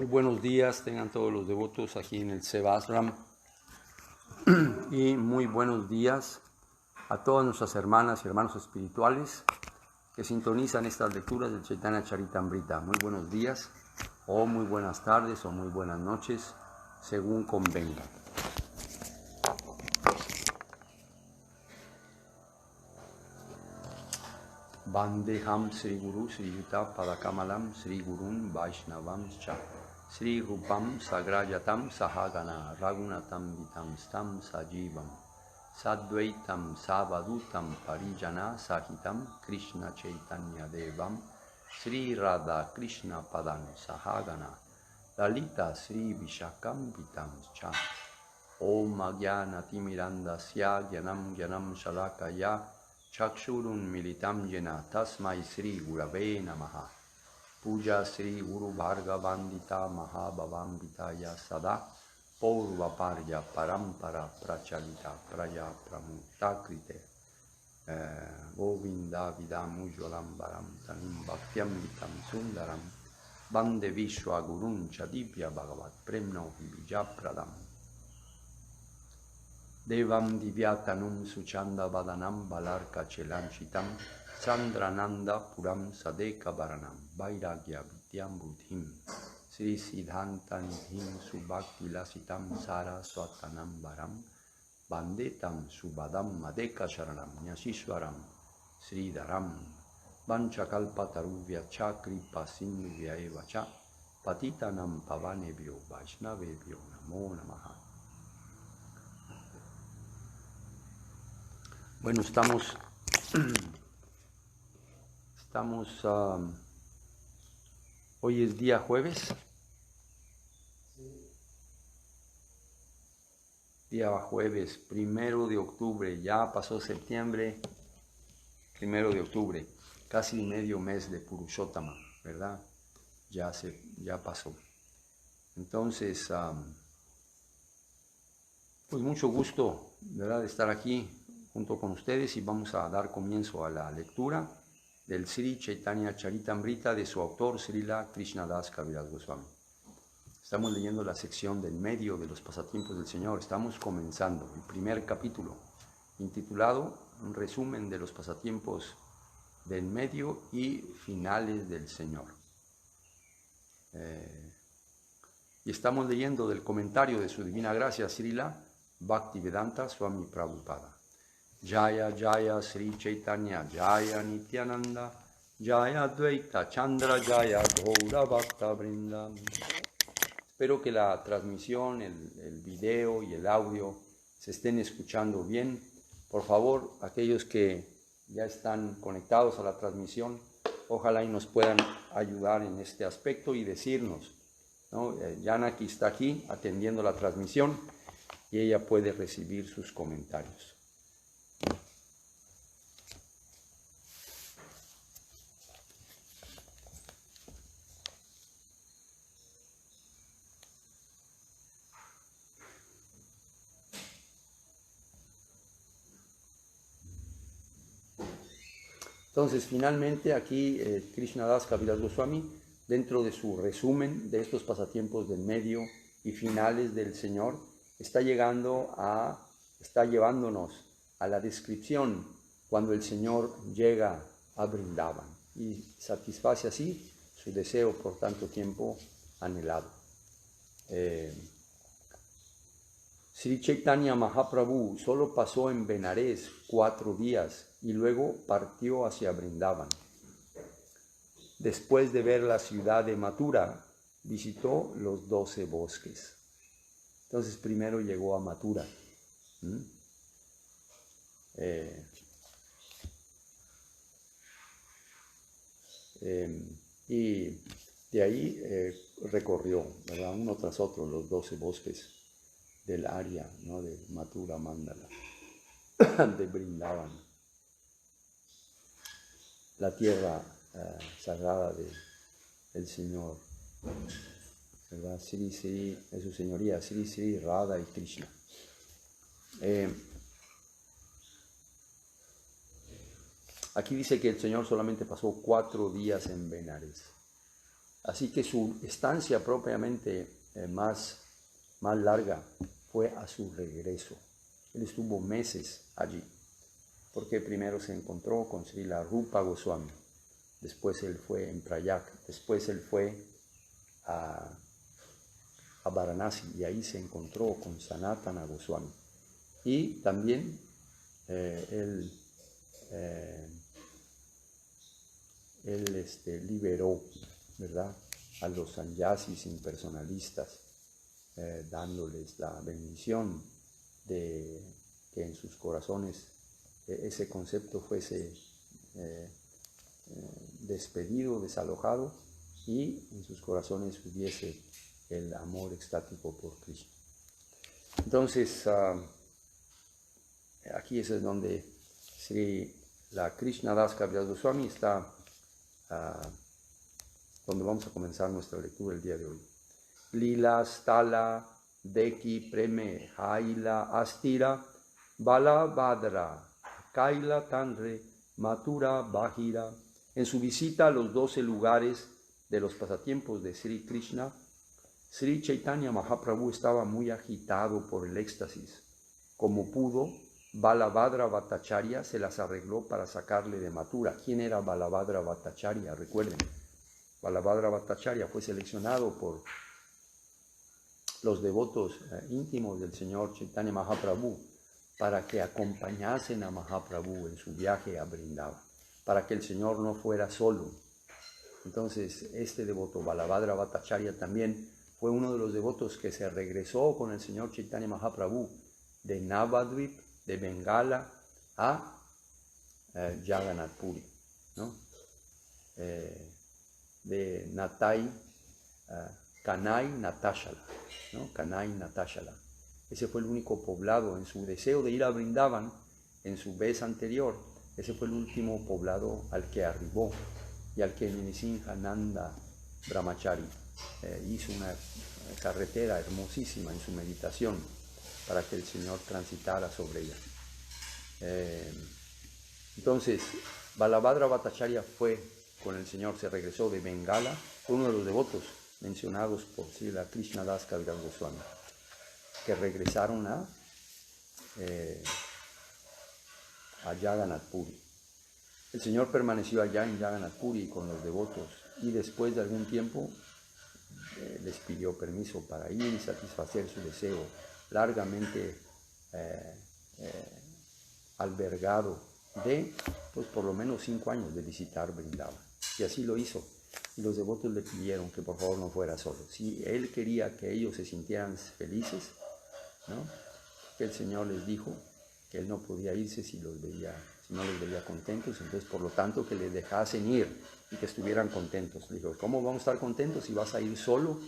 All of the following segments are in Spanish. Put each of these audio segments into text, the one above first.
Muy buenos días, tengan todos los devotos aquí en el Sevasram y muy buenos días a todas nuestras hermanas y hermanos espirituales que sintonizan estas lecturas del Chaitanya Charitamrita. Muy buenos días o muy buenas tardes o muy buenas noches, según convenga. Vandeham Sri Guru Sri Yuta Padakamalam Sri Gurun Vaishnavam Cha Sri Rupam Sagrajatam Sahagana Ragunatam Vitam Stam Sajivam Sadvaitam Savadutam Parijana Sahitam Krishna Chaitanya Devam Sri Radha Krishna Padan Sahagana Lalita Sri Vishakam Vitam Cha Om Agyana Timirandasya Gyanam Gyanam Shalakaya Chakshurun Militam Jena Tasmai Sri Gurave Namaha Puja Sri Guru Bharga Vandita Mahabhavambitaya Sada Purva Parya Parampara Prachalita Praya Pramuktakrite Govinda Vidam Ujwalam Baram Tanim Bhaktyam Vitam Sundaram Bande Vishwa Gurun Chadipya Bhagavat Premno Vijapradam Devam Divyatanum Suchanda Vadanam Balarka Chelanchitam Sandrananda Puram Sadeka Varanam Vairagya Vityam Buddhim Sri Siddhanta Nidhim Subhakti Lasitam Sara Swatanam Varam Bandetam Subhadam Madeka Sharanam Nyasishwaram Sri Dharam Vanchakalpa Taruvya Chakripa Sindhuvya Eva Cha Patitanam Pavanebhyo Vaishnavebhyo Namo Namaha. Bueno, estamos hoy es día jueves, día jueves, 1 de octubre, ya pasó septiembre, 1 de octubre, casi medio mes de Purushottama, ¿verdad? Ya pasó. Entonces, pues mucho gusto, ¿verdad?, de estar aquí junto con ustedes y vamos a dar comienzo a la lectura del Sri Chaitanya Charitamrita de su autor Srila Krishnadas Kaviraj Goswami. Estamos leyendo la sección del medio de los pasatiempos del Señor. Estamos comenzando el primer capítulo intitulado Un resumen de los pasatiempos del medio y finales del Señor. Y estamos leyendo del comentario de su Divina Gracia Srila Bhaktivedanta Swami Prabhupada. Jaya Jaya Sri Chaitanya Jaya Nityananda Jaya Advaita Chandra Jaya Gaura Bhakta Vrinda. Espero que la transmisión, el video y el audio se estén escuchando bien. Por favor, aquellos que ya están conectados a la transmisión, ojalá y nos puedan ayudar en este aspecto y decirnos, ¿no? Janaki está aquí atendiendo la transmisión y ella puede recibir sus comentarios. Entonces, finalmente, aquí Krishnadas Kaviraj Goswami, dentro de su resumen de estos pasatiempos del medio y finales del Señor, está llevándonos a la descripción cuando el Señor llega a Vrindavan y satisface así su deseo por tanto tiempo anhelado. Sri Chaitanya Mahaprabhu solo pasó en Benares 4 días y luego partió hacia Vrindavan. Después de ver la ciudad de Mathura, visitó los 12 bosques. Entonces primero llegó a Mathura. Y de ahí recorrió, ¿verdad?, uno tras otro los 12 bosques del área, ¿no?, de Mathura Mandala, de Vrindavan, la tierra sagrada del Señor, ¿verdad? Sri Sri, es su señoría, Sri Sri Radha y Krishna. Aquí dice que el Señor solamente pasó 4 días en Benares. Así que su estancia propiamente más larga fue a su regreso. Él estuvo meses allí, porque primero se encontró con Srila Rupa Goswami, después él fue en Prayag, después él fue a Varanasi y ahí se encontró con Sanatana Goswami. Y también él liberó, ¿verdad?, a los sannyasis impersonalistas, dándoles la bendición de que en sus corazones ese concepto fuese despedido, desalojado, y en sus corazones hubiese el amor extático por Krishna. Entonces, aquí es donde la Krishna Das Kaviraj Goswami está, donde vamos a comenzar nuestra lectura el día de hoy. Lila, Stala, Deki, Preme, Haila, Astira, Balabhadra, Kaila, Tanre, Mathura, Bahira. En su visita a los 12 lugares de los pasatiempos de Sri Krishna, Sri Chaitanya Mahaprabhu estaba muy agitado por el éxtasis. Como pudo, Balabhadra Bhattacharya se las arregló para sacarle de Mathura. ¿Quién era Balabhadra Bhattacharya? Recuerden, Balabhadra Bhattacharya fue seleccionado por los devotos íntimos del Señor Chaitanya Mahaprabhu para que acompañasen a Mahaprabhu en su viaje a Vrindavan, para que el Señor no fuera solo. Entonces, este devoto, Balabhadra Bhattacharya, también fue uno de los devotos que se regresó con el Señor Chaitanya Mahaprabhu de Navadvip, de Bengala, a Jagannath Puri, ¿no? De Natai, Kanai Natashala, ¿no? Kanai Natashala. Ese fue el único poblado en su deseo de ir a Vrindavan, en su vez anterior. Ese fue el último poblado al que arribó y al que Nrsimhananda Brahmachari hizo una carretera hermosísima en su meditación para que el Señor transitara sobre ella. Entonces, Balabhadra Bhattacharya fue con el Señor, se regresó de Bengala, fue uno de los devotos mencionados por Srila Krishna Das Kaviraj Goswami, que regresaron a Jagannath Puri. El Señor permaneció allá en Jagannath Puri con los devotos y después de algún tiempo les pidió permiso para ir y satisfacer su deseo largamente albergado de, pues, por lo menos 5 años de visitar Vrindavan. Y así lo hizo. Y los devotos le pidieron que por favor no fuera solo. Si él quería que ellos se sintieran felices, ¿no?, que el Señor les dijo que él no podía irse si no los veía contentos, entonces por lo tanto que les dejasen ir y que estuvieran contentos. Le dijo, ¿cómo vamos a estar contentos si vas a ir solo?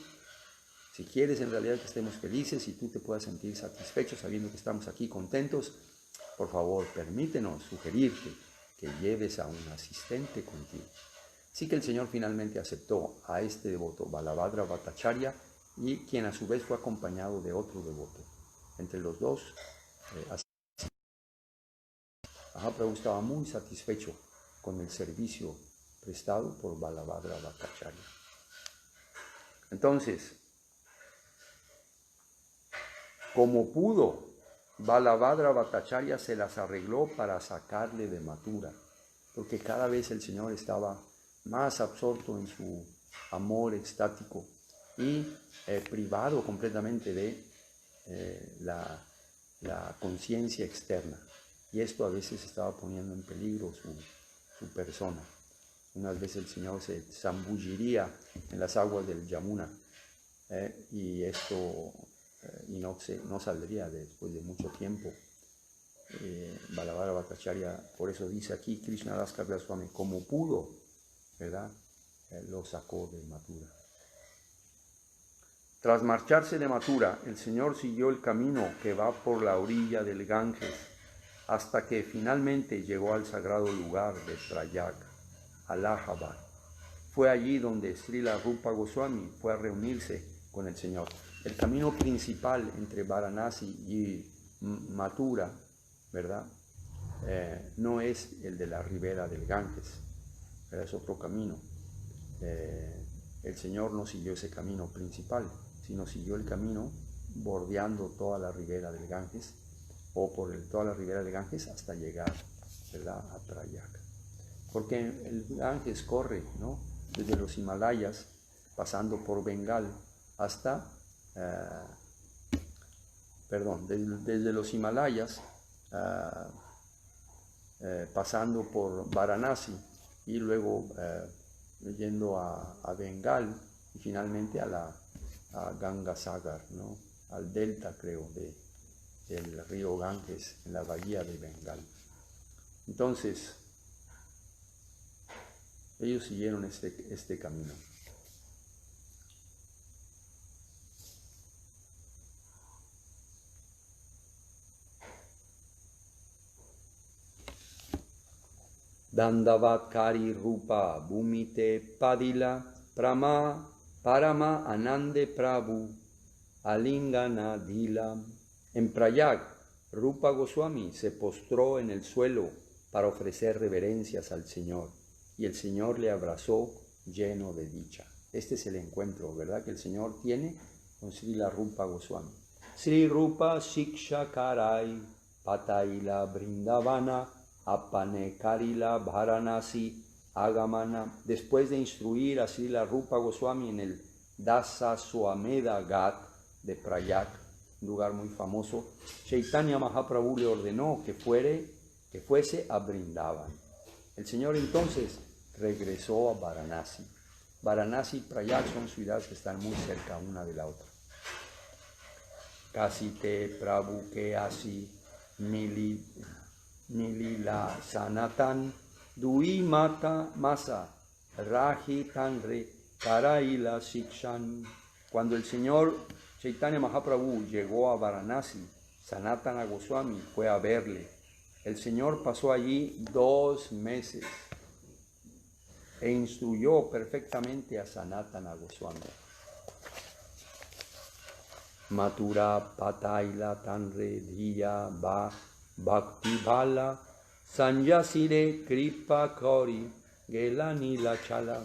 Si quieres en realidad que estemos felices y tú te puedas sentir satisfecho sabiendo que estamos aquí contentos, por favor permítenos sugerirte que lleves a un asistente contigo. Así que el Señor finalmente aceptó a este devoto, Balabhadra Bhattacharya, y quien a su vez fue acompañado de otro devoto. Entre los dos, Mahaprabhu estaba muy satisfecho con el servicio prestado por Balabhadra Bhattacharya. Entonces, como pudo, Balabhadra Bhattacharya se las arregló para sacarle de Mathura, porque cada vez el Señor estaba más absorto en su amor extático y privado completamente de la conciencia externa. Y esto a veces estaba poniendo en peligro su persona. Unas veces el Señor se zambulliría en las aguas del Yamuna y esto no saldría después de mucho tiempo. Balabhadra Bhattacharya, por eso dice aquí Krishna Das Kaviraj Goswami, como pudo, ¿verdad? Lo sacó de Mathura. Tras marcharse de Mathura, el Señor siguió el camino que va por la orilla del Ganges hasta que finalmente llegó al sagrado lugar de Prayag, Allahabad. Fue allí donde Srila Rupa Goswami fue a reunirse con el Señor. El camino principal entre Varanasi y Mathura, ¿verdad? No es el de la ribera del Ganges, es otro camino. el Señor no siguió ese camino principal, sino siguió el camino bordeando toda la ribera del Ganges, o por toda la ribera del Ganges hasta llegar, ¿verdad?, a Prayag. Porque el Ganges corre, ¿no?, desde los Himalayas, pasando por Bengal hasta, desde los Himalayas, pasando por Varanasi y luego yendo a Bengal y finalmente a Gangasagar, ¿no?, al delta, creo, del río Ganges en la bahía de Bengal. Entonces, ellos siguieron este camino. Dandavatkari Rupa Bhumite Padila Parama Anande Prabhu Alingana Dila. En Prayag, Rupa Goswami se postró en el suelo para ofrecer reverencias al Señor, y el Señor le abrazó lleno de dicha. Este es el encuentro, ¿verdad?, que el Señor tiene con Srila Rupa Goswami. Sri Rupa Shiksha Karai Pataila Brindavana Apane Karila Varanasi Agamana. Después de instruir a Srila Rupa Goswami en el Dasa Swamedha Ghat de Prayag, un lugar muy famoso, Chaitanya Mahaprabhu le ordenó que fuese a Brindavan. El Señor entonces regresó a Varanasi. Varanasi y Prayag son ciudades que están muy cerca una de la otra. Kasite Prabhu ke asi Nilila Sanatan Dui Mata Masa Raji Tanre Karaila Sikshan. Cuando el Señor Chaitanya Mahaprabhu llegó a Varanasi, Sanatana Goswami fue a verle. El Señor pasó allí 2 meses e instruyó perfectamente a Sanatana Goswami. Mathura Pataila Tanre Dhiya Bhakti Bhala Sanyasire Kripa Kori Gelani Lachala.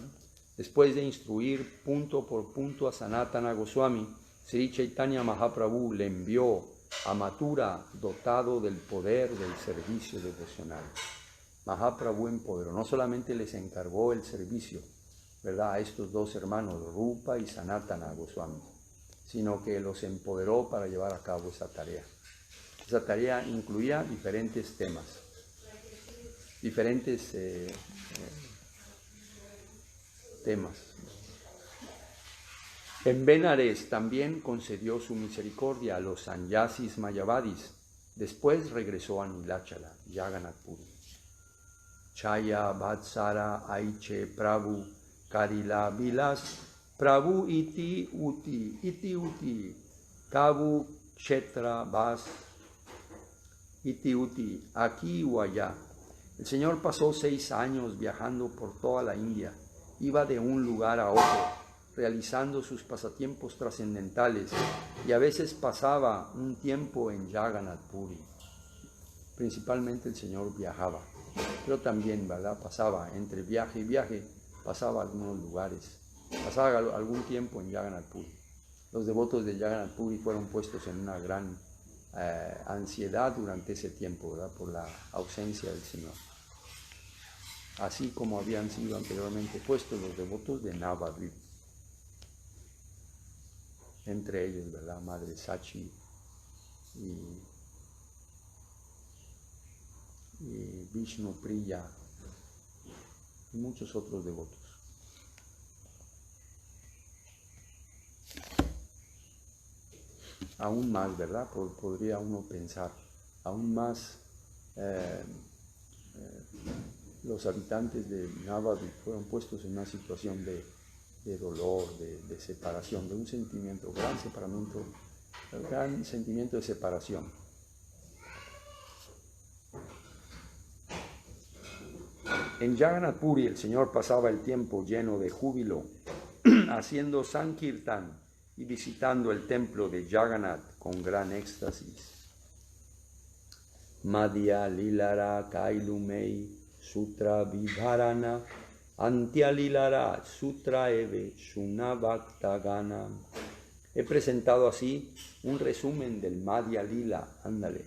Después de instruir punto por punto a Sanatana Goswami, Sri Chaitanya Mahaprabhu le envió a Mathura dotado del poder del servicio devocional. Mahaprabhu empoderó, no solamente les encargó el servicio, ¿verdad?, a estos 2 hermanos, Rupa y Sanatana Goswami, sino que los empoderó para llevar a cabo esa tarea. Esa tarea incluía diferentes temas, diferentes temas. En Benares también concedió su misericordia a los Sanyasis Mayavadis. Después regresó a Nilachala, Jagannath Puri. Chaya Vatsara Aiche Prabhu Karila Vilas Prabhu iti uti Kavu Kshetra Vas iti uti, aquí o allá. El Señor pasó 6 años viajando por toda la India. Iba de un lugar a otro, realizando sus pasatiempos trascendentales, y a veces pasaba un tiempo en Jagannath Puri. Principalmente el Señor viajaba, pero también, ¿verdad?, pasaba entre viaje y viaje, pasaba a algunos lugares, pasaba algún tiempo en Jagannath Puri. Los devotos de Jagannath Puri fueron puestos en una gran ansiedad durante ese tiempo, ¿verdad?, por la ausencia del Señor. Así como habían sido anteriormente puestos los devotos de Navadvip. Entre ellos, ¿verdad?, Madre Sachi y Vishnu Priya y muchos otros devotos. Aún más, ¿verdad?, podría uno pensar, aún más los habitantes de Navadvip fueron puestos en una situación de dolor, de separación, de un sentimiento, gran sentimiento de separación. En Jagannath Puri el Señor pasaba el tiempo lleno de júbilo, haciendo Sankirtan y visitando el templo de Jagannath con gran éxtasis. Madhya Lilara Kailumei Sutra Vibharana Antyalilara Sutra Eve Shunavaktagana. He presentado así un resumen del Madhya Lila. Ándale.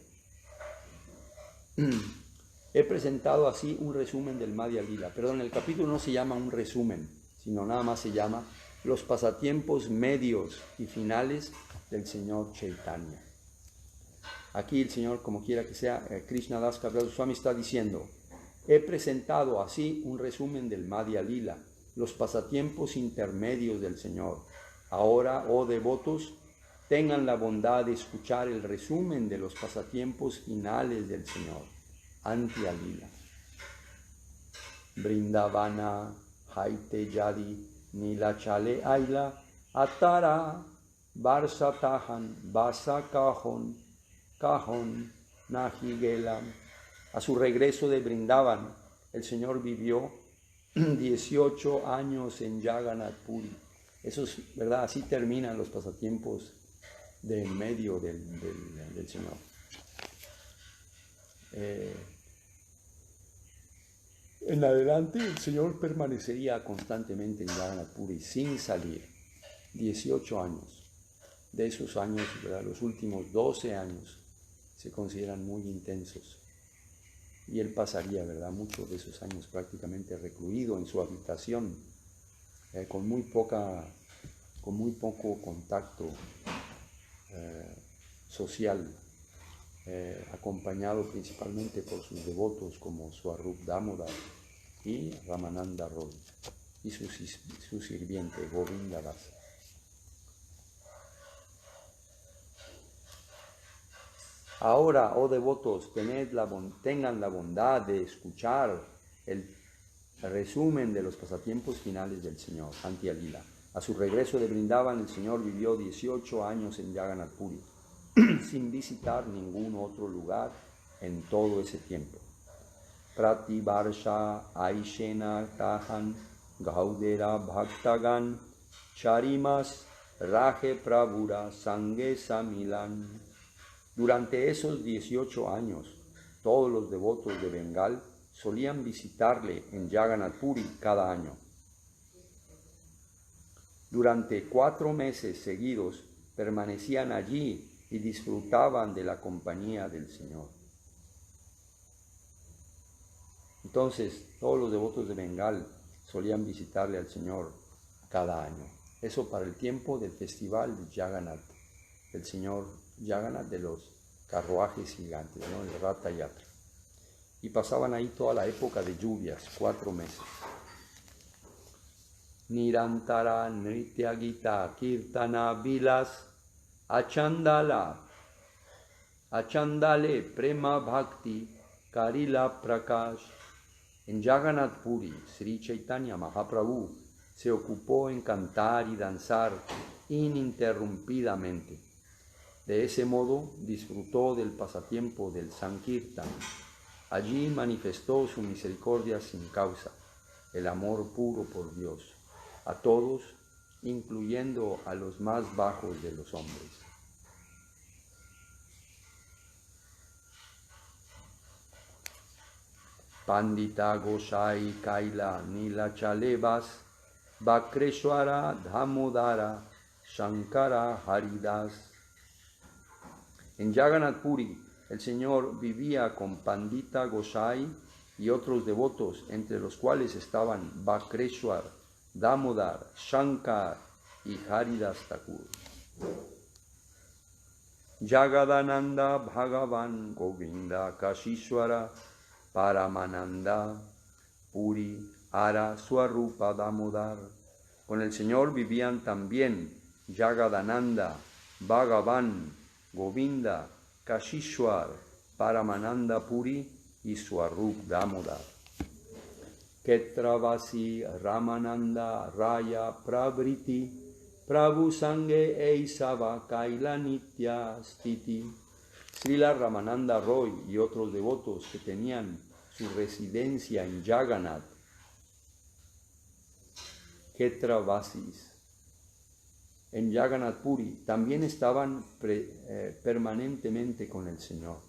He presentado así un resumen del Madhya Lila. Perdón, el capítulo no se llama un resumen, sino nada más se llama los pasatiempos medios y finales del Señor Chaitanya. Aquí el Señor, como quiera que sea, Krishna Das Kaviraj Swami está diciendo: he presentado así un resumen del Madhya Lila, los pasatiempos intermedios del Señor. Ahora, oh devotos, tengan la bondad de escuchar el resumen de los pasatiempos finales del Señor. Antya Lila. Brindavana, Haite Yadi, Nilachale Aila, Atara, Barsatahan, Basa Kajon, Nahigelam. A su regreso de Brindavan, el Señor vivió 18 años en Jagannath Puri. Eso es verdad, así terminan los pasatiempos del medio del Señor. En adelante el Señor permanecería constantemente en Jagannath Puri sin salir. 18 años. De esos años, ¿verdad?, los últimos 12 años se consideran muy intensos. Y él pasaría, ¿verdad?, muchos de esos años prácticamente recluido en su habitación, con muy poco contacto social, acompañado principalmente por sus devotos como Swarup Damodar y Ramananda Roy y su sirviente Govinda Dasa. Ahora, oh devotos, tengan la bondad de escuchar el resumen de los pasatiempos finales del Señor, Antya Lila. A su regreso de Brindavan, el Señor vivió 18 años en Jagannath Puri, sin visitar ningún otro lugar en todo ese tiempo. Prativarsha Aishena Tahan Gaudera Bhaktagan Charimas Raje Prabhura Sange Samilan. Durante esos 18 años, todos los devotos de Bengal solían visitarle en Jagannath Puri cada año. Durante 4 meses seguidos permanecían allí y disfrutaban de la compañía del Señor. Entonces, todos los devotos de Bengal solían visitarle al Señor cada año. Eso para el tiempo del festival de Jagannath, el Señor Jagannath, de los carruajes gigantes, ¿no?, el Ratha Yatra. Y pasaban ahí toda la época de lluvias, 4 meses. Nirantara Nritya Gita Kirtana Vilas Achandale Prema Bhakti Karila Prakash. En Jagannath Puri, Sri Chaitanya Mahaprabhu se ocupó en cantar y danzar ininterrumpidamente. De ese modo disfrutó del pasatiempo del Sankirtan. Allí manifestó su misericordia sin causa, el amor puro por Dios, a todos, incluyendo a los más bajos de los hombres. Pandita Gosai Kaila Nilachalevas Bakreshwara Dhamodara Shankara Haridas. En Jagannath Puri, el Señor vivía con Pandita Gosai y otros devotos, entre los cuales estaban Bakreshwar, Damodar, Shankar y Haridas Thakur. Jagadananda Bhagavan Govinda Kashishwara Paramananda Puri Ara Swarupa Damodar. Con el Señor vivían también Jagadananda, Bhagavan, Govinda, Kashishwar, Paramananda Puri y Swarup Damodar. Ketravasi Ramananda Raya Pravriti Prabhu Sange Eisava Kaila Nitya Stiti. Srila Ramananda Roy y otros devotos que tenían su residencia en Jagannath, Ketravasis, en Jagannath Puri, también estaban permanentemente con el Señor.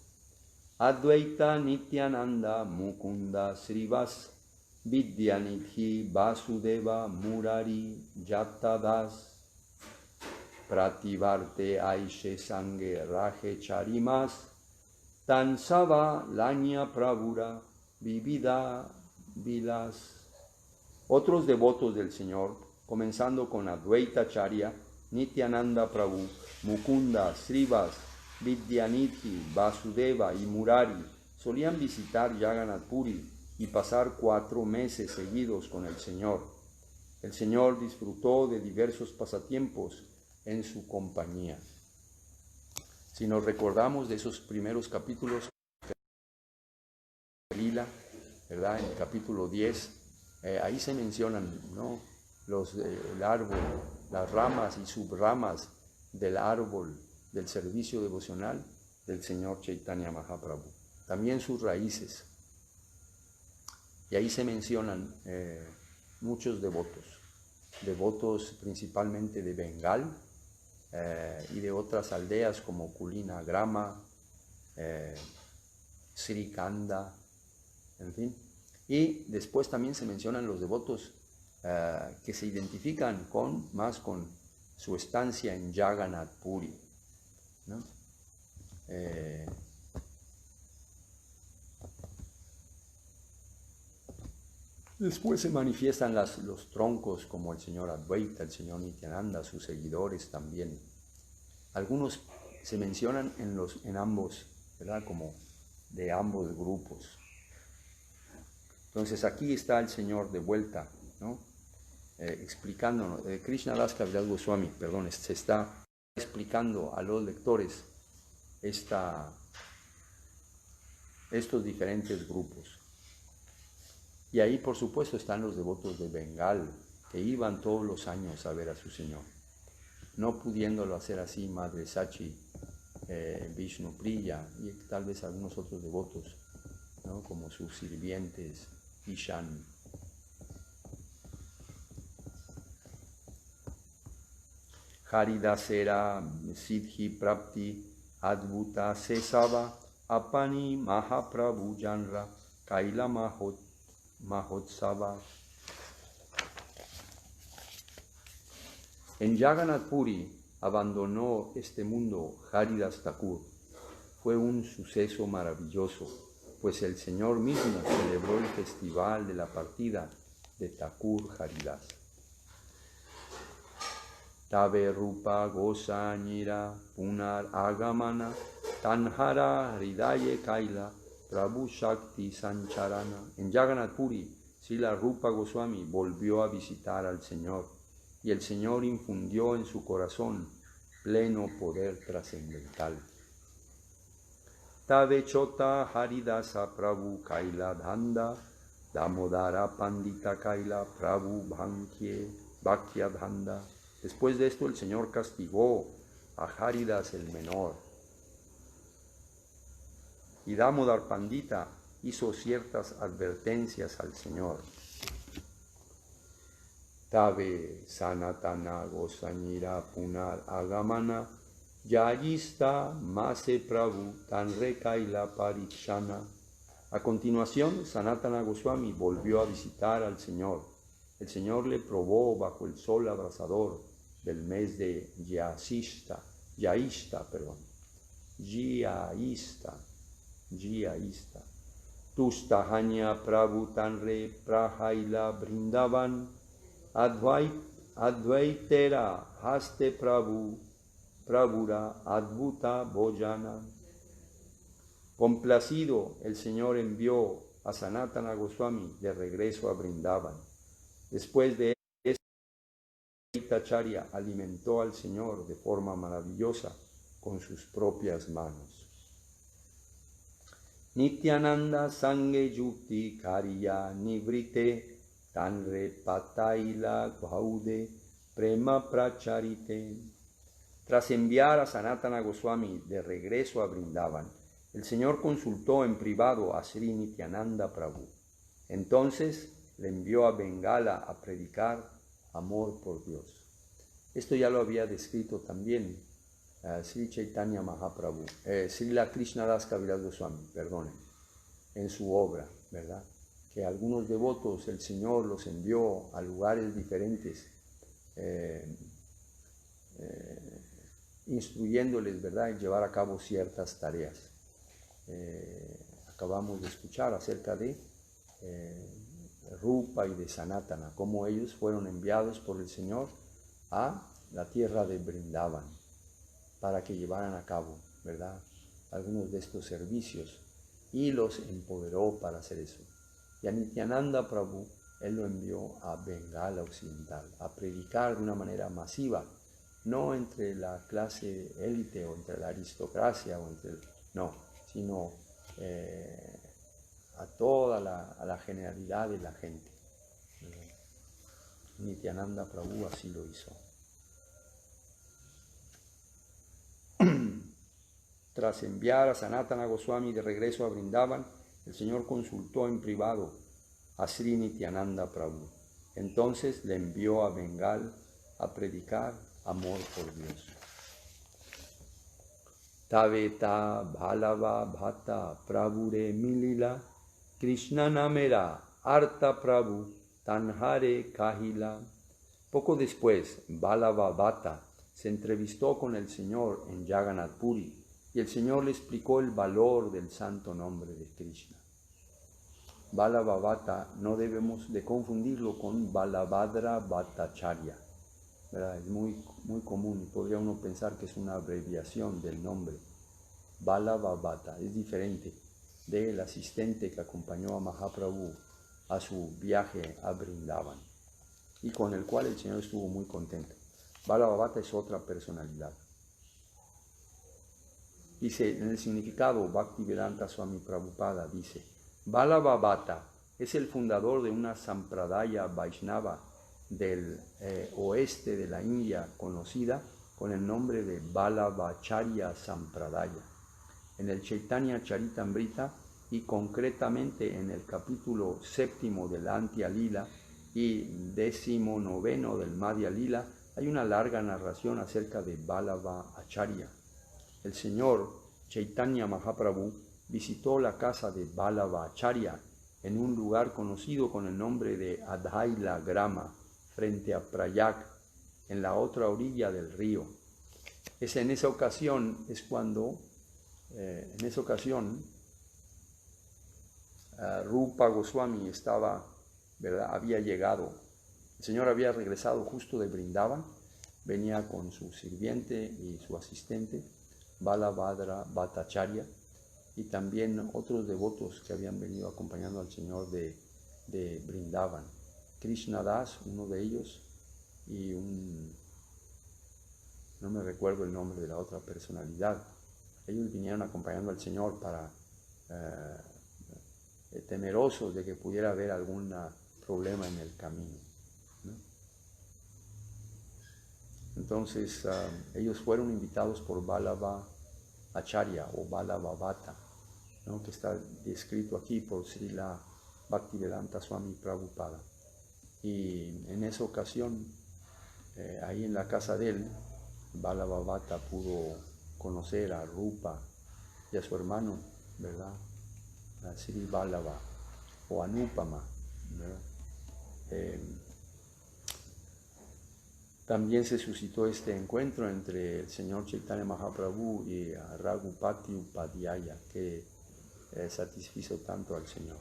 Advaita Nityananda Mukunda Srivas Vidyanidhi Vasudeva Murari Jatadas Prativarte Aishe Sange Raje Charimas Tansava Lanya Pravura Vivida Vilas. Otros devotos del Señor, comenzando con Advaita Charya, Nityananda Prabhu, Mukunda, Srivas, Vidyanidhi, Vasudeva y Murari, solían visitar Jagannath Puri y pasar 4 meses seguidos con el Señor. El Señor disfrutó de diversos pasatiempos en su compañía. Si nos recordamos de esos primeros capítulos, Lila, ¿verdad? En el capítulo 10, ahí se mencionan, ¿no?, el árbol, las ramas y subramas del árbol del servicio devocional del Señor Chaitanya Mahaprabhu. También sus raíces. Y ahí se mencionan muchos devotos principalmente de Bengal y de otras aldeas como Kulina Grama, Srikanda, en fin. Y después también se mencionan los devotos que se identifican más con su estancia en Jagannath Puri, ¿no? Después se manifiestan los troncos como el señor Advaita, el señor Nityananda, sus seguidores también. Algunos se mencionan en ambos, ¿verdad?, como de ambos grupos. Entonces aquí está el Señor de vuelta, ¿no?, explicándonos, Krishna Das Kaviraj Goswami, perdón, se está explicando a los lectores estos diferentes grupos. Y ahí, por supuesto, están los devotos de Bengal, que iban todos los años a ver a su Señor. No pudiéndolo hacer así, Madre Sachi, Vishnu Priya y tal vez algunos otros devotos, ¿no?, como sus sirvientes, Ishan. Haridasera Siddhi Prapti Advuta Sesava Apani Mahaprabhu Janra Kaila Mahotsava. En Jagannath Puri abandonó este mundo Haridas Thakur. Fue un suceso maravilloso, pues el Señor mismo celebró el festival de la partida de Thakur Haridas. Tabe Rupa Gosanyira Punar Agamana Tanhara Hridaye Kaila Prabhu Shakti Sancharana. En Jagannath Puri, Srila Rupa Goswami volvió a visitar al Señor y el Señor infundió en su corazón pleno poder trascendental. Tabe Chota Haridasa Prabhu Kaila Dhanda Damodara Pandita Kaila Prabhu Bhaktya Dhanda. Después de esto el Señor castigó a Haridas el menor. Y Damodar Pandita hizo ciertas advertencias al Señor. Tabe Sanatana Gosanyira Punar Agamana Yayista Mase Prabhu Tanre Kaila Parikshana. A continuación, Sanatana Goswami volvió a visitar al Señor. El Señor le probó bajo el sol abrasador del mes de Yaishta, Tustahanya Prabhu Tanre Prahaila Brindavan Advaitera Haste Prabhura Advuta Bojana. Complacido, el Señor envió a Sanatana Goswami de regreso a Brindavan. Después de esta Acharya alimentó al Señor de forma maravillosa con sus propias manos. Nityananda Sange Yukti Kariya Nivrite Tanre Pataila Gaude Prema Pracharite. Tras enviar a Sanatana Goswami de regreso a Brindavan, el Señor consultó en privado a Sri Nityananda Prabhu. Entonces le envió a Bengala a predicar amor por Dios. Esto ya lo había descrito también Sri Chaitanya Mahaprabhu, Srila Krishna Das Kaviraj Goswami, en su obra, ¿verdad?, que algunos devotos el Señor los envió a lugares diferentes, instruyéndoles, ¿verdad?, en llevar a cabo ciertas tareas. Acabamos de escuchar acerca de Rupa y de Sanatana, cómo ellos fueron enviados por el Señor a la tierra de Vrindavan para que llevaran a cabo, ¿verdad?, algunos de estos servicios, y los empoderó para hacer eso. Y a Nityananda Prabhu, él lo envió a Bengala Occidental, a predicar de una manera masiva, no entre la clase élite o entre la aristocracia, no, sino a toda la generalidad de la gente. Nityananda Prabhu así lo hizo. Tras enviar a Sanatana Goswami de regreso a Vrindavan, el Señor consultó en privado a Sri Nityananda Prabhu. Entonces le envió a Bengal a predicar amor por Dios. Taveta Bhalava Bhata Prabhure Milila Krishna Namera Arta Prabhu Tanhare Kahila. Poco después, Bhalava Bhata se entrevistó con el Señor en Jagannath Puri y el Señor le explicó el valor del santo nombre de Krishna. Bhalava Bhata no debemos de confundirlo con Balabhadra Bhattacharya. Es muy común y podría uno pensar que es una abreviación del nombre. Bhalava Bhata es diferente del asistente que acompañó a Mahaprabhu a su viaje a Vrindavan y con el cual el Señor estuvo muy contento. Bhalava Bhata es otra personalidad. Dice, en el significado, Bhaktivedanta Swami Prabhupada dice, Bhalava Bhata es el fundador de una Sampradaya Vaishnava del oeste de la India, conocida con el nombre de Balabhacharya Sampradaya. En el Chaitanya Charitamrita y concretamente en el capítulo 7 del Antya Lila y 19 del Madhya Lila hay una larga narración acerca de Balabhacharya. El Señor Chaitanya Mahaprabhu visitó la casa de Balabhacharya en un lugar conocido con el nombre de Adhaila Grama, frente a Prayag, en la otra orilla del río. En esa ocasión Rupa Goswami había llegado. El Señor había regresado justo de Vrindavan, venía con su sirviente y su asistente, Balabhadra Bhattacharya, y también otros devotos que habían venido acompañando al Señor de Vrindavan. Krishna Das, uno de ellos, y no me recuerdo el nombre de la otra personalidad. Ellos vinieron acompañando al Señor para temerosos de que pudiera haber algún problema en el camino, ¿no? Entonces ellos fueron invitados por Balabhacharya o Balabhavata, ¿no?, que está descrito aquí por Srila Bhaktivedanta Swami Prabhupada. Y en esa ocasión, ahí en la casa de él, Balabhavata pudo conocer a Rupa y a su hermano, ¿verdad?, a Sri Vallabha o Anupama, ¿verdad? También se suscitó este encuentro entre el Señor Chaitanya Mahaprabhu y a Raghupati Upadhyaya, que satisfizo tanto al Señor.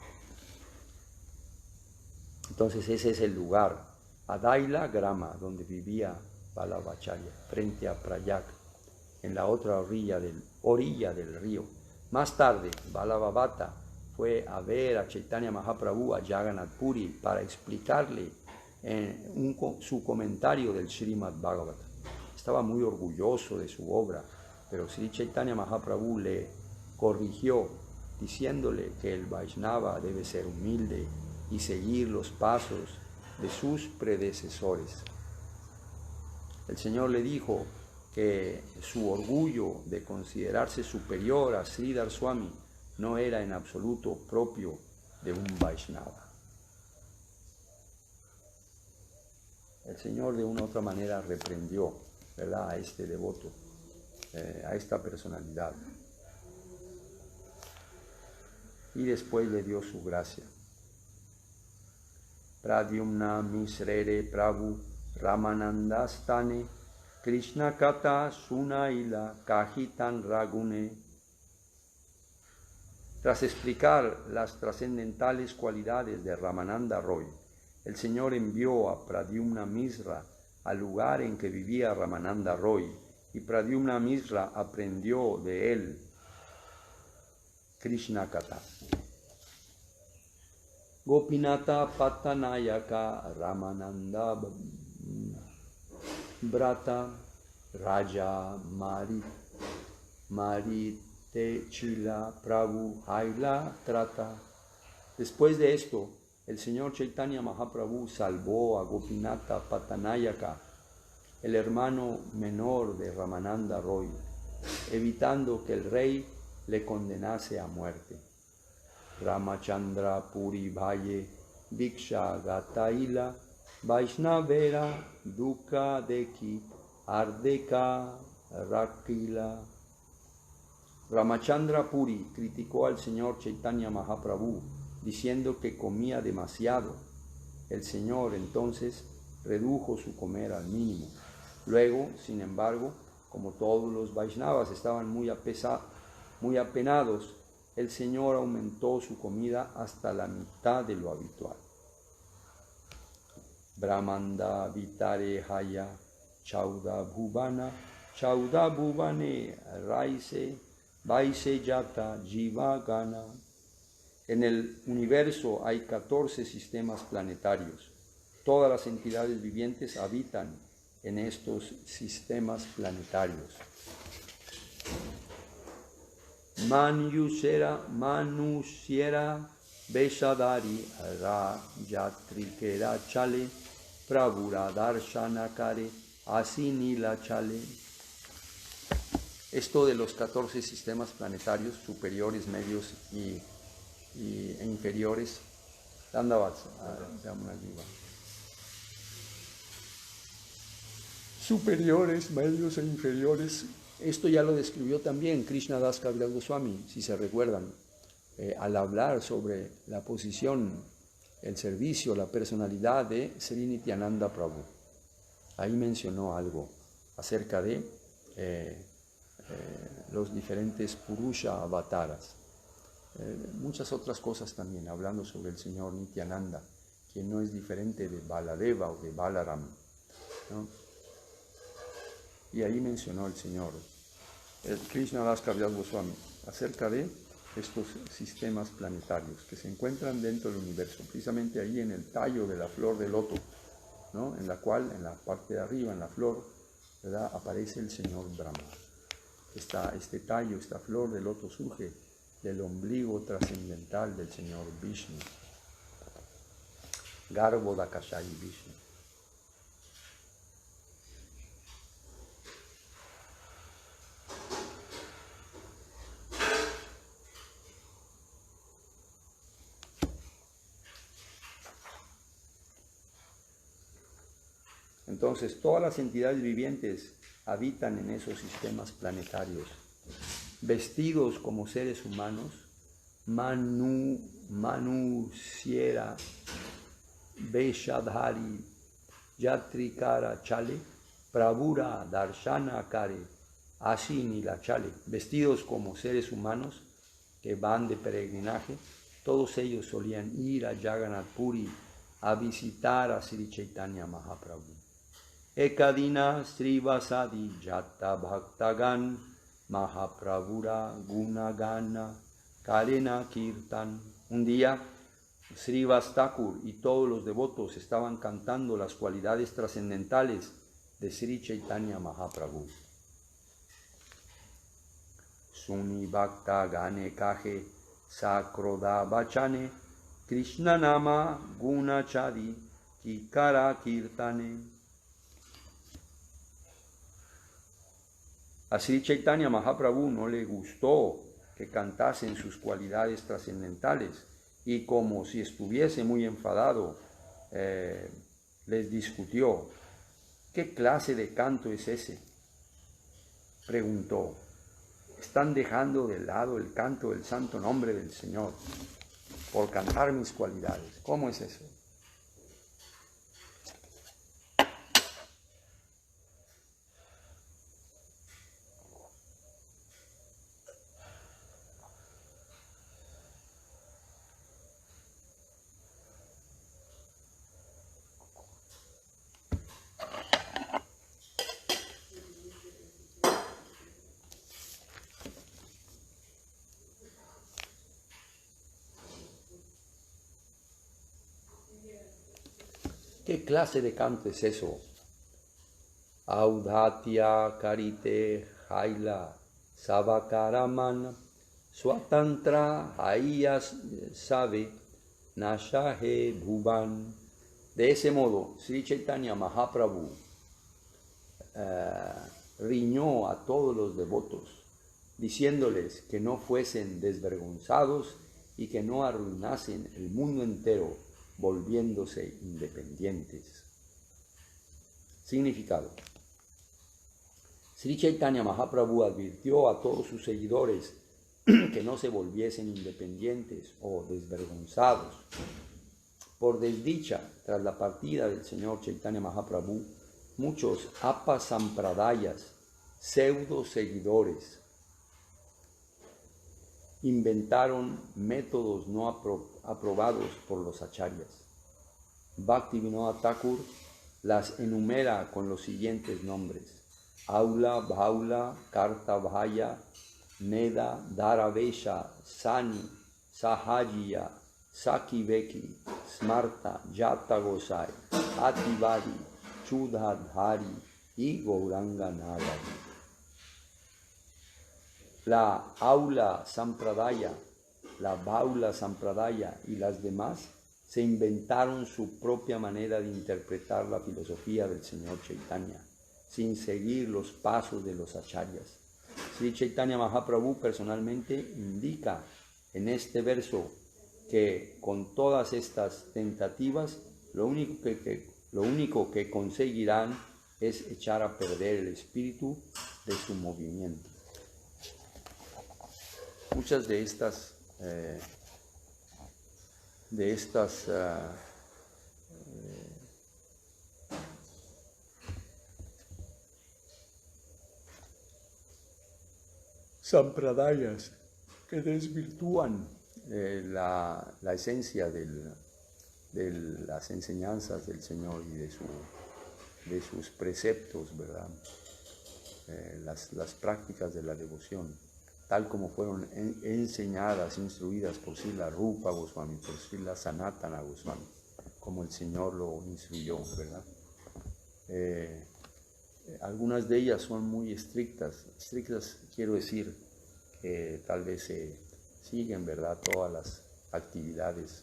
Entonces ese es el lugar, Adhaila Grama, donde vivía Balabhacharya, frente a Prayag, en la otra orilla del río. Más tarde, Balabhavata fue a ver a Chaitanya Mahaprabhu a Jagannath Puri para explicarle su comentario del Srimad Bhagavatam. Estaba muy orgulloso de su obra, pero Sri Chaitanya Mahaprabhu le corrigió diciéndole que el Vaishnava debe ser humilde y seguir los pasos de sus predecesores. El Señor le dijo que su orgullo de considerarse superior a Sridhar Swami no era en absoluto propio de un Vaishnava. El Señor de una u otra manera reprendió, ¿verdad?, a este devoto, a esta personalidad. Y después le dio su gracia. Pradyumna Misrere Prabhu Ramananda Stane Krishna Kata Sunaila Kahitan Ragune. Tras explicar las trascendentales cualidades de Ramananda Roy, el Señor envió a Pradyumna Misra al lugar en que vivía Ramananda Roy, y Pradyumna Misra aprendió de él Krishna Kata. Gopinata Patanayaka Ramananda Brata Raja Maritechila Prabhu Haila Trata. Después de esto, el Señor Chaitanya Mahaprabhu salvó a Gopinata Patanayaka, el hermano menor de Ramananda Roy, evitando que el rey le condenase a muerte. Ramachandra Puri Bhaye Diksha Gataila Vaishnavera Dukkha Deki Ardeka Rakila. Ramachandra Puri criticó al Señor Chaitanya Mahaprabhu diciendo que comía demasiado. El Señor entonces redujo su comer al mínimo. Luego, sin embargo, como todos los Vaishnavas estaban muy apenados, el Señor aumentó su comida hasta la mitad de lo habitual. Brahmanda Vitare Haya Chauda Bhuvana Chauda Bhuvane Raise Vaise Yata Jiva Gana. En el universo hay 14 sistemas planetarios. Todas las entidades vivientes habitan en estos sistemas planetarios. Manusyera Veshadari Rajatrikera Chale Prabhura Darshanakare Asinila Chale. Esto de los 14 sistemas planetarios superiores, medios e inferiores. Superiores, medios e inferiores. Esto ya lo describió también Krishnadas Kaviraj Goswami, si se recuerdan, al hablar sobre la posición, el servicio, la personalidad de Sri Nityananda Prabhu. Ahí mencionó algo acerca de los diferentes Purusha avataras. Muchas otras cosas también, hablando sobre el Señor Nityananda, que no es diferente de Baladeva o de Balaram, ¿no? Y ahí mencionó el Señor, el Krishnadas Kaviraj Goswami, acerca de estos sistemas planetarios que se encuentran dentro del universo, precisamente ahí en el tallo de la flor de loto, ¿no? En la cual, en la parte de arriba, en la flor, ¿verdad?, aparece el Señor Brahma. Este tallo, esta flor de loto surge del ombligo trascendental del Señor Vishnu, Garbhodakashayi Vishnu. Entonces, todas las entidades vivientes habitan en esos sistemas planetarios, vestidos como seres humanos, Manusyera Veshadhari Yatrikara Chale Prabhura Darshana Kare Asinila Chale, vestidos como seres humanos que van de peregrinaje. Todos ellos solían ir a Jagannath Puri a visitar a Sri Chaitanya Mahaprabhu. Ekadina Srivasadi Jata Bhaktagan Mahaprabhura Gunagana Karena Kirtan. Un día, Srivas Thakur y todos los devotos estaban cantando las cualidades trascendentales de Sri Chaitanya Mahaprabhu. Suni Bhakta Gane Kaje Sakroda Bachane Krishna Nama Guna Chadi Kikara Kirtane. A Sri Chaitanya Mahaprabhu no le gustó que cantasen sus cualidades trascendentales y, como si estuviese muy enfadado, les discutió. ¿Qué clase de canto es ese?, preguntó. Están dejando de lado el canto del santo nombre del Señor por cantar mis cualidades. ¿Cómo es eso? ¿Qué clase de canto es eso? Audhatya karite haila savakaraman swatantra hayas sabe nashahe bhuvan. De ese modo, Sri Chaitanya Mahaprabhu riñó a todos los devotos, diciéndoles que no fuesen desvergonzados y que no arruinasen el mundo entero, volviéndose independientes. Significado. Sri Chaitanya Mahaprabhu advirtió a todos sus seguidores que no se volviesen independientes o desvergonzados. Por desdicha, tras la partida del Señor Chaitanya Mahaprabhu, muchos apasampradayas, pseudo seguidores, inventaron métodos no aprobados por los acharyas. Bhaktivinoda Thakur las enumera con los siguientes nombres: Aula, Bhaula, Karta, Bhaya, Neda, Dharavesha, Sani, Sahajiya, Sakiveki, Smarta, Jata Gosai, Ativari, Chudhadhari y Gauranga Nagari. La Aula Sampradaya, la Bhaula Sampradaya y las demás se inventaron su propia manera de interpretar la filosofía del Señor Chaitanya, sin seguir los pasos de los acharyas. Sri Chaitanya Mahaprabhu personalmente indica en este verso que con todas estas tentativas lo único que conseguirán es echar a perder el espíritu de su movimiento. Muchas de estas sampradayas que desvirtúan la esencia de las enseñanzas del Señor y de sus preceptos, ¿verdad? Las prácticas de la devoción, tal como fueron enseñadas, instruidas por Srila Rupa Goswami, por Srila Sanatana Goswami, como el Señor lo instruyó, ¿verdad? Algunas de ellas son muy estrictas quiero decir que tal vez se siguen, ¿verdad?, todas las actividades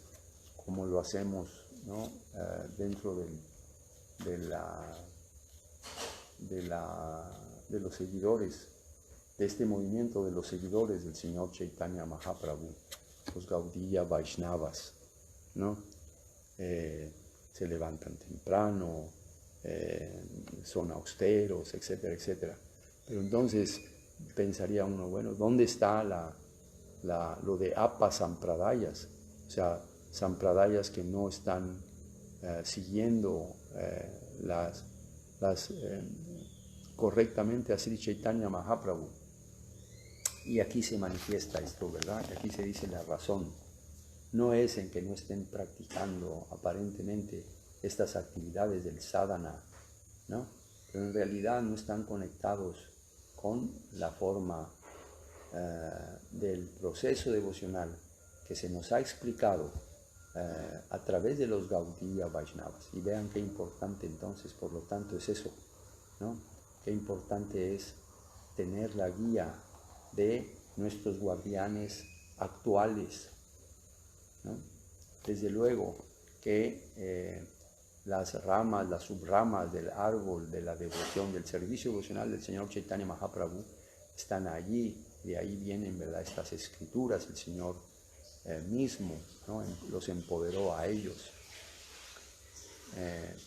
como lo hacemos, ¿no?, dentro de los seguidores, de este movimiento de los seguidores del Señor Chaitanya Mahaprabhu, los Gaudiya Vaishnavas, ¿no? Se levantan temprano, son austeros, etcétera, etcétera. Pero entonces pensaría uno, bueno, ¿dónde está lo de apasampradayas? O sea, sampradayas que no están siguiendo correctamente a Sri Chaitanya Mahaprabhu. Y aquí se manifiesta esto, ¿verdad? Aquí se dice la razón. No es en que no estén practicando aparentemente estas actividades del sadhana, ¿no? Pero en realidad no están conectados con la forma del proceso devocional que se nos ha explicado a través de los Gaudiya Vaishnavas. Y vean qué importante entonces, por lo tanto, es eso, ¿no? Qué importante es tener la guía de nuestros guardianes actuales, ¿no? Desde luego que las ramas, las subramas del árbol de la devoción, del servicio devocional del Señor Chaitanya Mahaprabhu están allí. De ahí vienen, ¿verdad?, estas escrituras. El Señor mismo, ¿no?, los empoderó a ellos.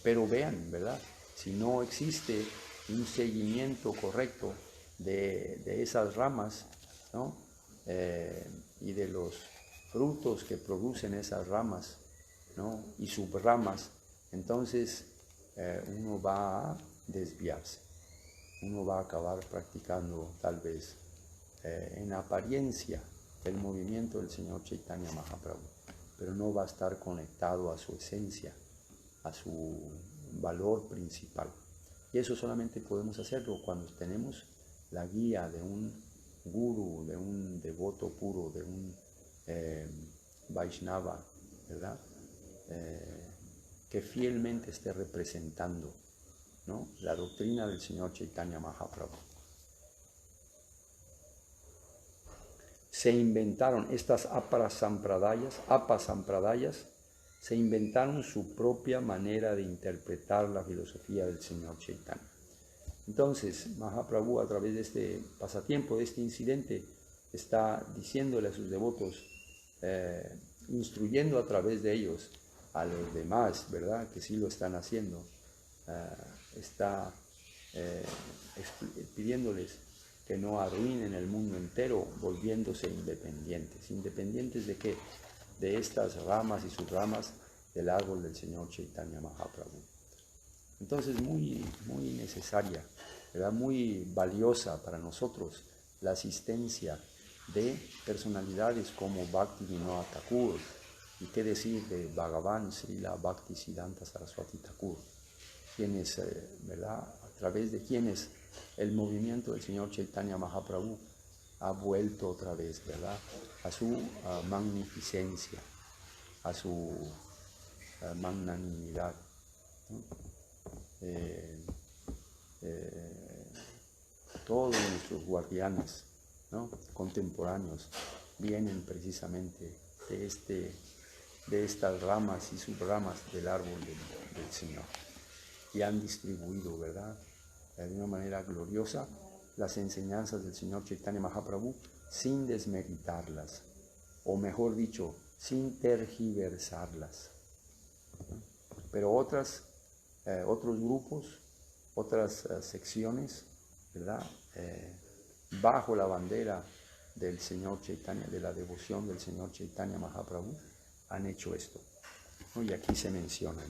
Pero vean, ¿verdad?, si no existe un seguimiento correcto de esas ramas, ¿no?, y de los frutos que producen esas ramas, ¿no?, y subramas, entonces uno va a desviarse, uno va a acabar practicando tal vez en apariencia el movimiento del Señor Chaitanya Mahaprabhu, pero no va a estar conectado a su esencia, a su valor principal. Y eso solamente podemos hacerlo cuando tenemos la guía de un guru, de un devoto puro, de un Vaishnava, ¿verdad?, que fielmente esté representando, ¿no?, la doctrina del Señor Chaitanya Mahaprabhu. Se inventaron estas apasampradayas, se inventaron su propia manera de interpretar la filosofía del Señor Chaitanya. Entonces, Mahaprabhu, a través de este pasatiempo, de este incidente, está diciéndole a sus devotos, instruyendo a través de ellos a los demás, ¿verdad?, que sí lo están haciendo, está pidiéndoles que no arruinen el mundo entero volviéndose independientes. ¿Independientes de qué? De estas ramas y subramas del árbol del Señor Chaitanya Mahaprabhu. Entonces, muy necesaria, ¿verdad?, muy valiosa para nosotros la asistencia de personalidades como Bhaktivinoda Thakur, y qué decir de Bhagavan Srila Bhaktisiddhanta Saraswati Thakur, quienes, ¿verdad?, a través de quienes el movimiento del Señor Chaitanya Mahaprabhu ha vuelto otra vez, ¿verdad?, a su magnificencia, a su magnanimidad, ¿no? Todos nuestros guardianes, ¿no?, contemporáneos vienen precisamente de estas ramas y subramas del árbol del Señor, y han distribuido, ¿verdad?, de una manera gloriosa las enseñanzas del Señor Chaitanya Mahaprabhu sin desmeritarlas, o mejor dicho, sin tergiversarlas. Pero otros grupos, otras secciones, ¿verdad?, bajo la bandera del Señor Chaitanya, de la devoción del Señor Chaitanya Mahaprabhu, han hecho esto, ¿no? Y aquí se menciona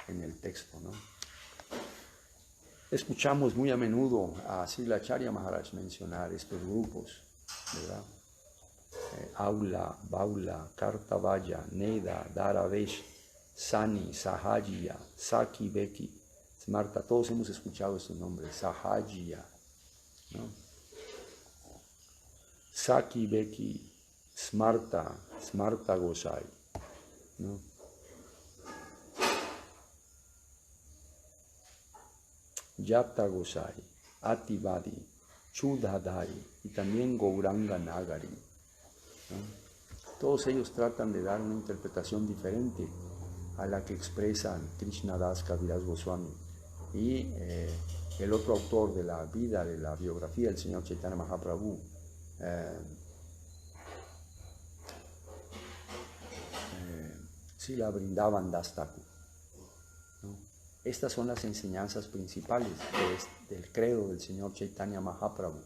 en el texto, ¿no? Escuchamos muy a menudo a Srila Acharya Maharaj mencionar estos grupos, ¿verdad? Aula, Baula, Kartavaya, Neda, Daravesh, Sani, Sahajiya, Saki, Beki, Smarta. Todos hemos escuchado estos nombres, Sahajiya, ¿no? Saki, Beki, Smarta Gosai, ¿no? Yapta Gosai, Ativadi, Chudhadari y también Gauranga Nagari, ¿no? Todos ellos tratan de dar una interpretación diferente a la que expresan Krishnadas Kaviraj Goswami y el otro autor de la vida, de la biografía del Señor Chaitanya Mahaprabhu, Srila Vrindavan Das Thakur, ¿no? Estas son las enseñanzas principales del credo del Señor Chaitanya Mahaprabhu.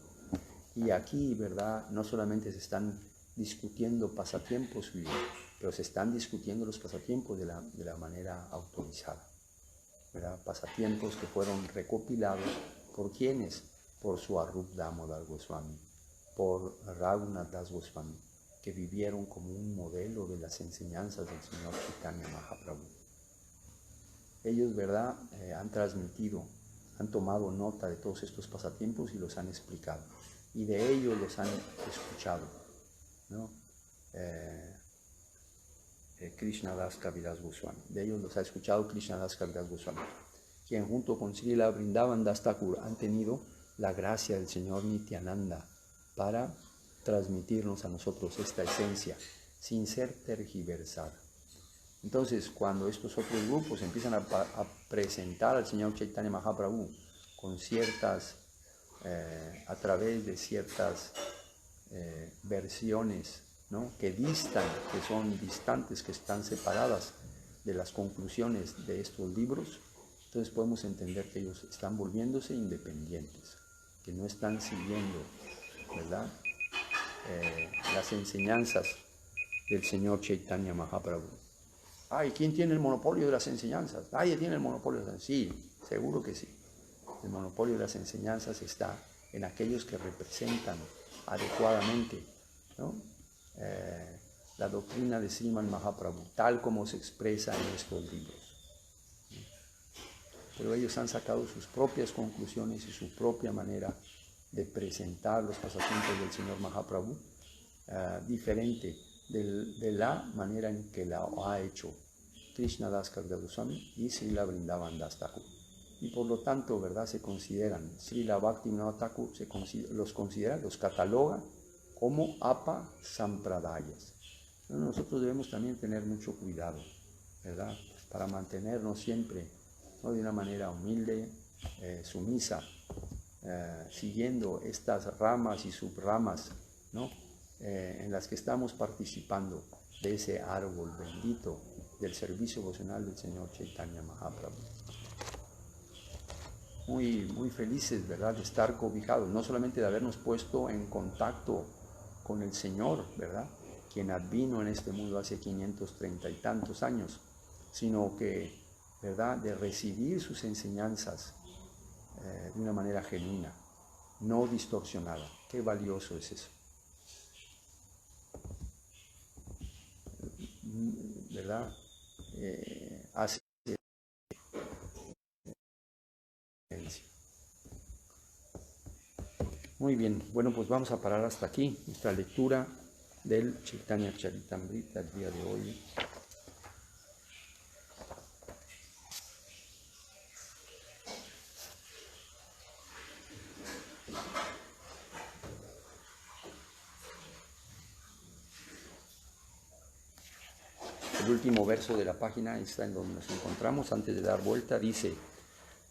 Y aquí, ¿verdad?, no solamente se están discutiendo pasatiempos, pero se están discutiendo los pasatiempos de la manera autorizada, ¿verdad? Pasatiempos que fueron recopilados por quienes, por Swarup Damodar Goswami, por Raghunath Das Goswami, que vivieron como un modelo de las enseñanzas del Señor Chaitanya Mahaprabhu. Ellos, ¿verdad?, han transmitido, han tomado nota de todos estos pasatiempos y los han explicado, y de ellos los han escuchado, ¿no? Krishnadas Kaviraj Goswami, de ellos los ha escuchado Krishnadas Kaviraj Goswami, quien junto con Srila Vrindavan Das Thakur han tenido la gracia del Señor Nityananda para transmitirnos a nosotros esta esencia sin ser tergiversada. Entonces, cuando estos otros grupos empiezan a presentar al Señor Chaitanya Mahaprabhu con a través de ciertas versiones, ¿no?, que son distantes, que están separadas de las conclusiones de estos libros, entonces podemos entender que ellos están volviéndose independientes, que no están siguiendo, ¿verdad?, las enseñanzas del Señor Chaitanya Mahaprabhu. Ay, ¿quién tiene el monopolio de las enseñanzas? Nadie tiene el monopolio de las enseñanzas. Sí, seguro que sí. El monopolio de las enseñanzas está en aquellos que representan adecuadamente, ¿no?, la doctrina de Sriman Mahaprabhu, tal como se expresa en estos libros. Pero ellos han sacado sus propias conclusiones y su propia manera de presentar los pasatiempos del Señor Mahaprabhu, diferente de la manera en que la ha hecho Krishnadas Kaviraj Goswami y Srila Vrindavan Das Thakur. Y por lo tanto, ¿verdad? Se consideran, Srila Bhaktivinoda Thakur los cataloga como Apa Sampradayas. Nosotros debemos también tener mucho cuidado, ¿verdad? Para mantenernos siempre, ¿no?, de una manera humilde, sumisa, siguiendo estas ramas y subramas, ¿no?, en las que estamos participando de ese árbol bendito del servicio devocional del Señor Chaitanya Mahaprabhu. Muy felices, ¿verdad?, de estar cobijados, no solamente de habernos puesto en contacto con el Señor, ¿verdad?, quien advino en este mundo hace 530 y tantos años, sino que, ¿verdad?, de recibir sus enseñanzas de una manera genuina, no distorsionada. Qué valioso es eso, ¿verdad? Hace Muy bien, bueno, pues vamos a parar hasta aquí nuestra lectura del Chaitanya Charitamrita el día de hoy. El último verso de la página está en donde nos encontramos. Antes de dar vuelta dice: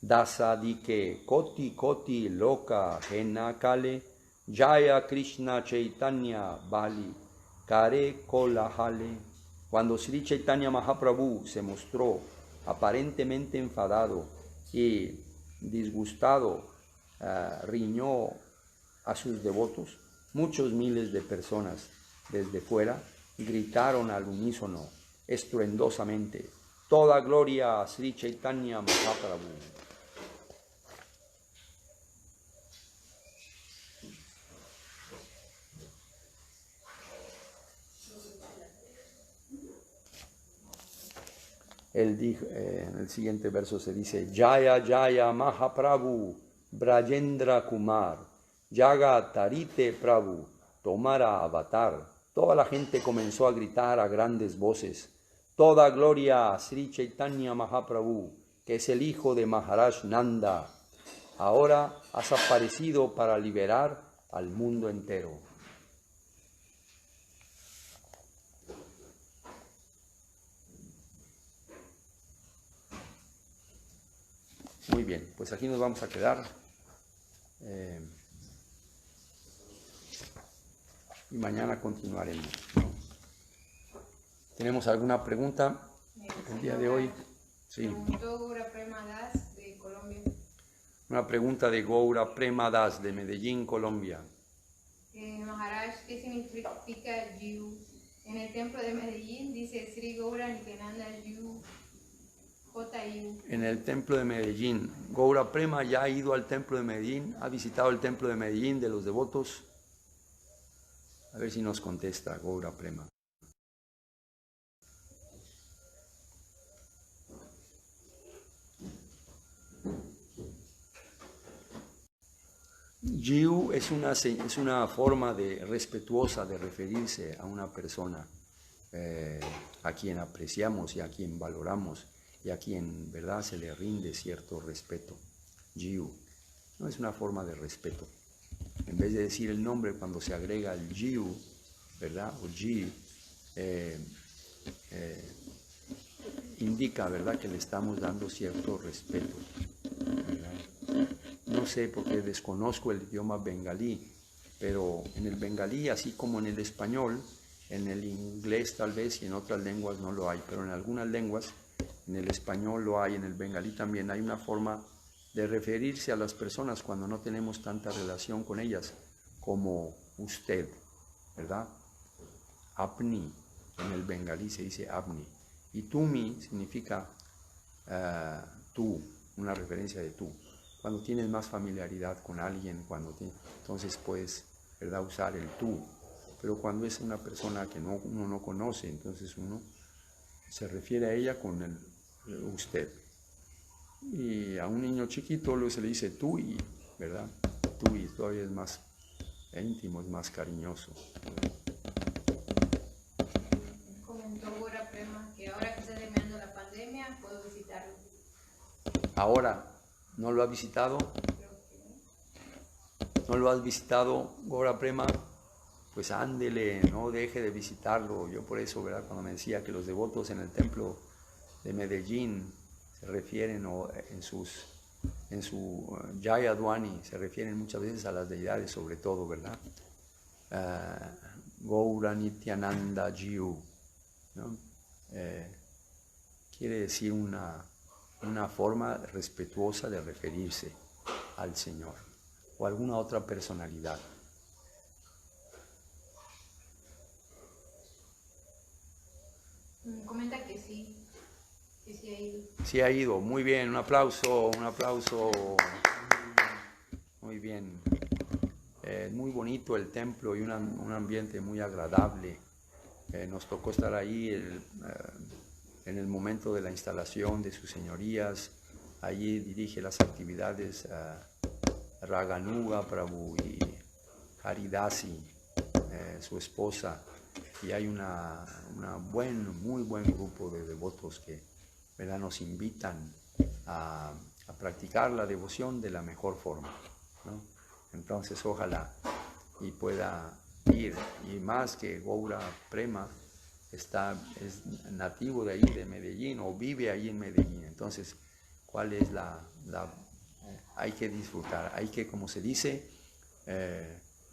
Dasadike koti koti loka hena kale Jaya Krishna Chaitanya Bali Kare Kolahale. Cuando Sri Chaitanya Mahaprabhu se mostró aparentemente enfadado y disgustado, riñó a sus devotos, muchos miles de personas desde fuera gritaron al unísono, estruendosamente: toda gloria a Sri Chaitanya Mahaprabhu. En el siguiente verso se dice: Jaya Jaya Mahaprabhu Brajendra Kumar Jagat Tarite Prabhu Tomara Avatar. Toda la gente comenzó a gritar a grandes voces: toda gloria a Sri Chaitanya Mahaprabhu, que es el hijo de Maharaj Nanda. Ahora has aparecido para liberar al mundo entero. Muy bien, pues aquí nos vamos a quedar. Y mañana continuaremos, ¿no? ¿Tenemos alguna pregunta el día de hoy? Sí. Preguntó Gaura Prema Das de Colombia. Una pregunta de Gaura Prema Das de Medellín, Colombia. Maharaj, ¿qué significa Jiu? En el templo de Medellín dice Sri Gaura Nityananda Jiu. En el templo de Medellín. Gaura Prema ya ha ido al templo de Medellín, ha visitado el templo de Medellín de los devotos. A ver si nos contesta Gaura Prema. Jiu es una forma respetuosa de referirse a una persona a quien apreciamos y a quien valoramos y a quien, ¿verdad?, se le rinde cierto respeto. Jiu no es una forma de respeto. En vez de decir el nombre, cuando se agrega el Jiu, ¿verdad?, o Ji, indica, ¿verdad?, que le estamos dando cierto respeto, ¿verdad? No sé, porque desconozco el idioma bengalí, pero en el bengalí, así como en el español, en el inglés tal vez y en otras lenguas no lo hay, pero en algunas lenguas, en el español lo hay, en el bengalí también hay una forma de referirse a las personas cuando no tenemos tanta relación con ellas, como usted, ¿verdad? Apni, en el bengalí se dice apni, y tumi significa tú, una referencia de tú. Cuando tienes más familiaridad con alguien, entonces puedes, ¿verdad?, usar el tú. Pero cuando es una persona que uno no conoce, entonces uno se refiere a ella con el usted. Y a un niño chiquito luego se le dice tú y, ¿verdad? Tú y todavía es más íntimo, es más cariñoso. Comentó Gaura Prema que ahora que está terminando la Ahora, ¿no lo ha visitado? ¿No lo has visitado, Gaura Prema? Pues ándele, no deje de visitarlo. Yo por eso, ¿verdad? Cuando me decía que los devotos en el templo de Medellín se refieren, o en su Jaya Dwani, se refieren muchas veces a las deidades, sobre todo, ¿verdad? Gaura Nityananda Jiu, ¿no? Quiere decir una forma respetuosa de referirse al Señor o alguna otra personalidad. Comenta que sí ha ido. Sí ha ido, muy bien, un aplauso. Muy bien. Muy bonito el templo y un ambiente muy agradable. Nos tocó estar ahí en el momento de la instalación de sus señorías. Allí dirige las actividades Raganuga Prabhu y Haridasi, su esposa, y hay muy buen grupo de devotos que, ¿verdad?, nos invitan a practicar la devoción de la mejor forma, ¿no? Entonces ojalá y pueda ir, y más que Gaura Prema es nativo de ahí, de Medellín, o vive ahí en Medellín. Entonces, ¿cuál es hay que disfrutar, hay que, como se dice,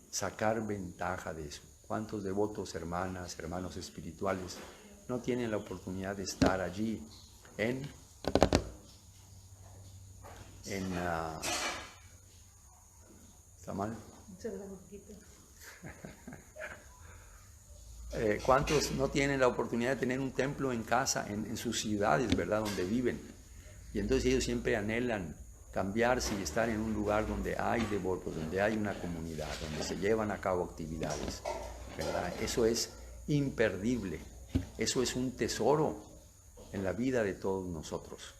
sacar ventaja de eso? ¿Cuántos devotos, hermanos espirituales no tienen la oportunidad de estar allí ¿está mal? ¿Cuántos no tienen la oportunidad de tener un templo en casa, en sus ciudades, ¿verdad?, donde viven? Y entonces ellos siempre anhelan cambiarse y estar en un lugar donde hay devotos, donde hay una comunidad, donde se llevan a cabo actividades, ¿verdad? Eso es imperdible, eso es un tesoro en la vida de todos nosotros,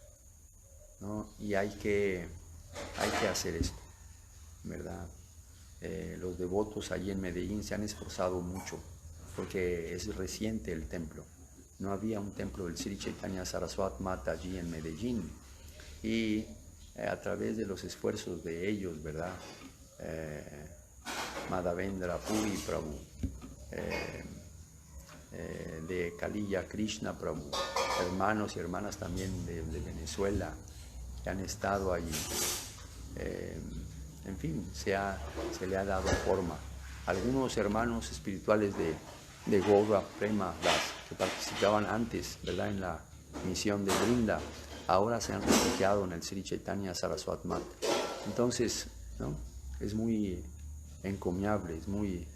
¿no? Y hay que hacer esto, ¿verdad? Los devotos allí en Medellín se han esforzado mucho, porque es reciente el templo. No había un templo del Sri Chaitanya Saraswat Mata allí en Medellín, y a través de los esfuerzos de ellos, ¿verdad? Madhavendra Puri Prabhu, de Kaliya Krishna Prabhu, hermanos y hermanas también de Venezuela que han estado allí. En fin, se le ha dado forma. Algunos hermanos espirituales de Gaura Prema Das, que participaban antes, ¿verdad?, en la misión de Brinda, ahora se han refugiado en el Sri Chaitanya Saraswat Mat. Entonces, ¿no?, es muy encomiable, es muy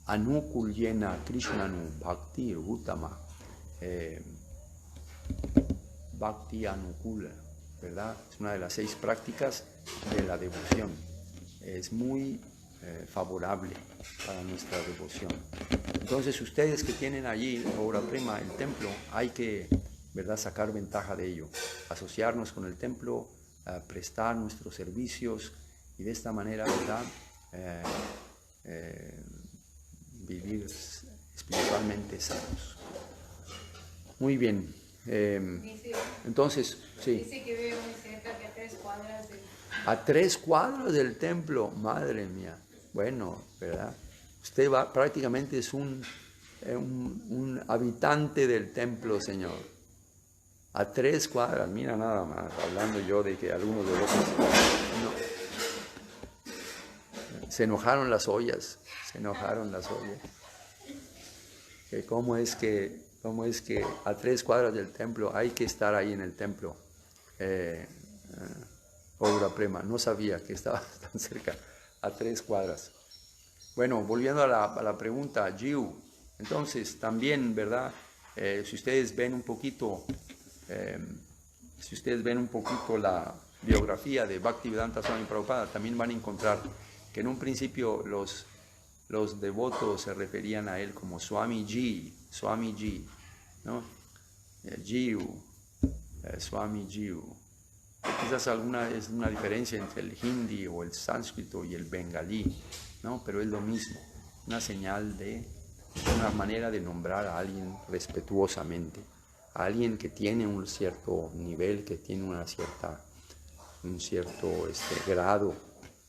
anukulyena krishnanu bhakti utama, bhakti anukula, ¿verdad? Es una de las 6 prácticas de la devoción. Es muy favorable para nuestra devoción. Entonces, ustedes que tienen allí, Gaura Prema, el templo, hay que, ¿verdad?, sacar ventaja de ello, asociarnos con el templo, prestar nuestros servicios y de esta manera, ¿verdad?, vivir espiritualmente sanos. Muy bien. Entonces, sí. Dice que vive muy cerca, que a 3 cuadras del... A 3 cuadras del templo, madre mía. Bueno, ¿verdad? Usted prácticamente es un habitante del templo, Señor. A 3 cuadras, mira nada más, hablando yo de que algunos de los... Se enojaron las ollas, Que cómo es que a 3 cuadras del templo hay que estar ahí en el templo. Gaura Prema, no sabía que estaba tan cerca, a 3 cuadras. Bueno, volviendo a la pregunta, Jiu, entonces también, ¿verdad? Si ustedes ven un poquito la biografía de Bhaktivedanta Swami Prabhupada, también van a encontrar que en un principio los devotos se referían a él como Swamiji, ¿no? Jiu, Swami Jiu. Quizás es una diferencia entre el hindi o el sánscrito y el bengalí, ¿no? Pero es lo mismo, una señal una manera de nombrar a alguien respetuosamente, a alguien que tiene un cierto nivel, que tiene un cierto grado,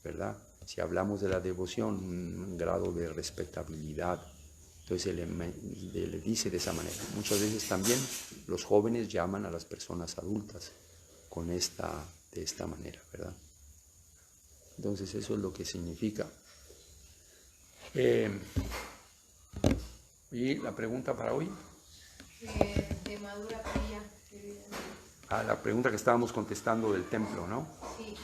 ¿verdad? Si hablamos de la devoción, un grado de respetabilidad. Entonces le dice de esa manera. Muchas veces también los jóvenes llaman a las personas adultas de esta manera, ¿verdad? Entonces eso es lo que significa. ¿Y la pregunta para hoy? De Madura Priya. La pregunta que estábamos contestando del templo, ¿no? Sí.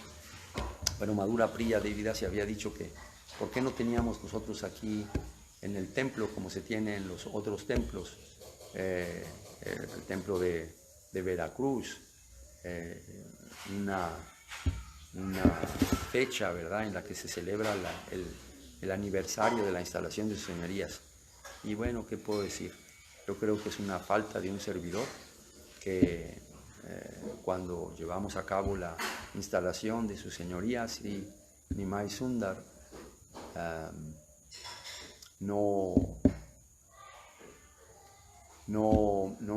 Bueno, Madura Priya Devida se había dicho que ¿por qué no teníamos nosotros aquí en el templo como se tiene en los otros templos? El templo de Veracruz, una fecha, ¿verdad?, en la que se celebra el aniversario de la instalación de sus señorías. Y bueno, ¿qué puedo decir? Yo creo que es una falta de un servidor que cuando llevamos a cabo la instalación de su señoría, Sri Nimai Sundar, no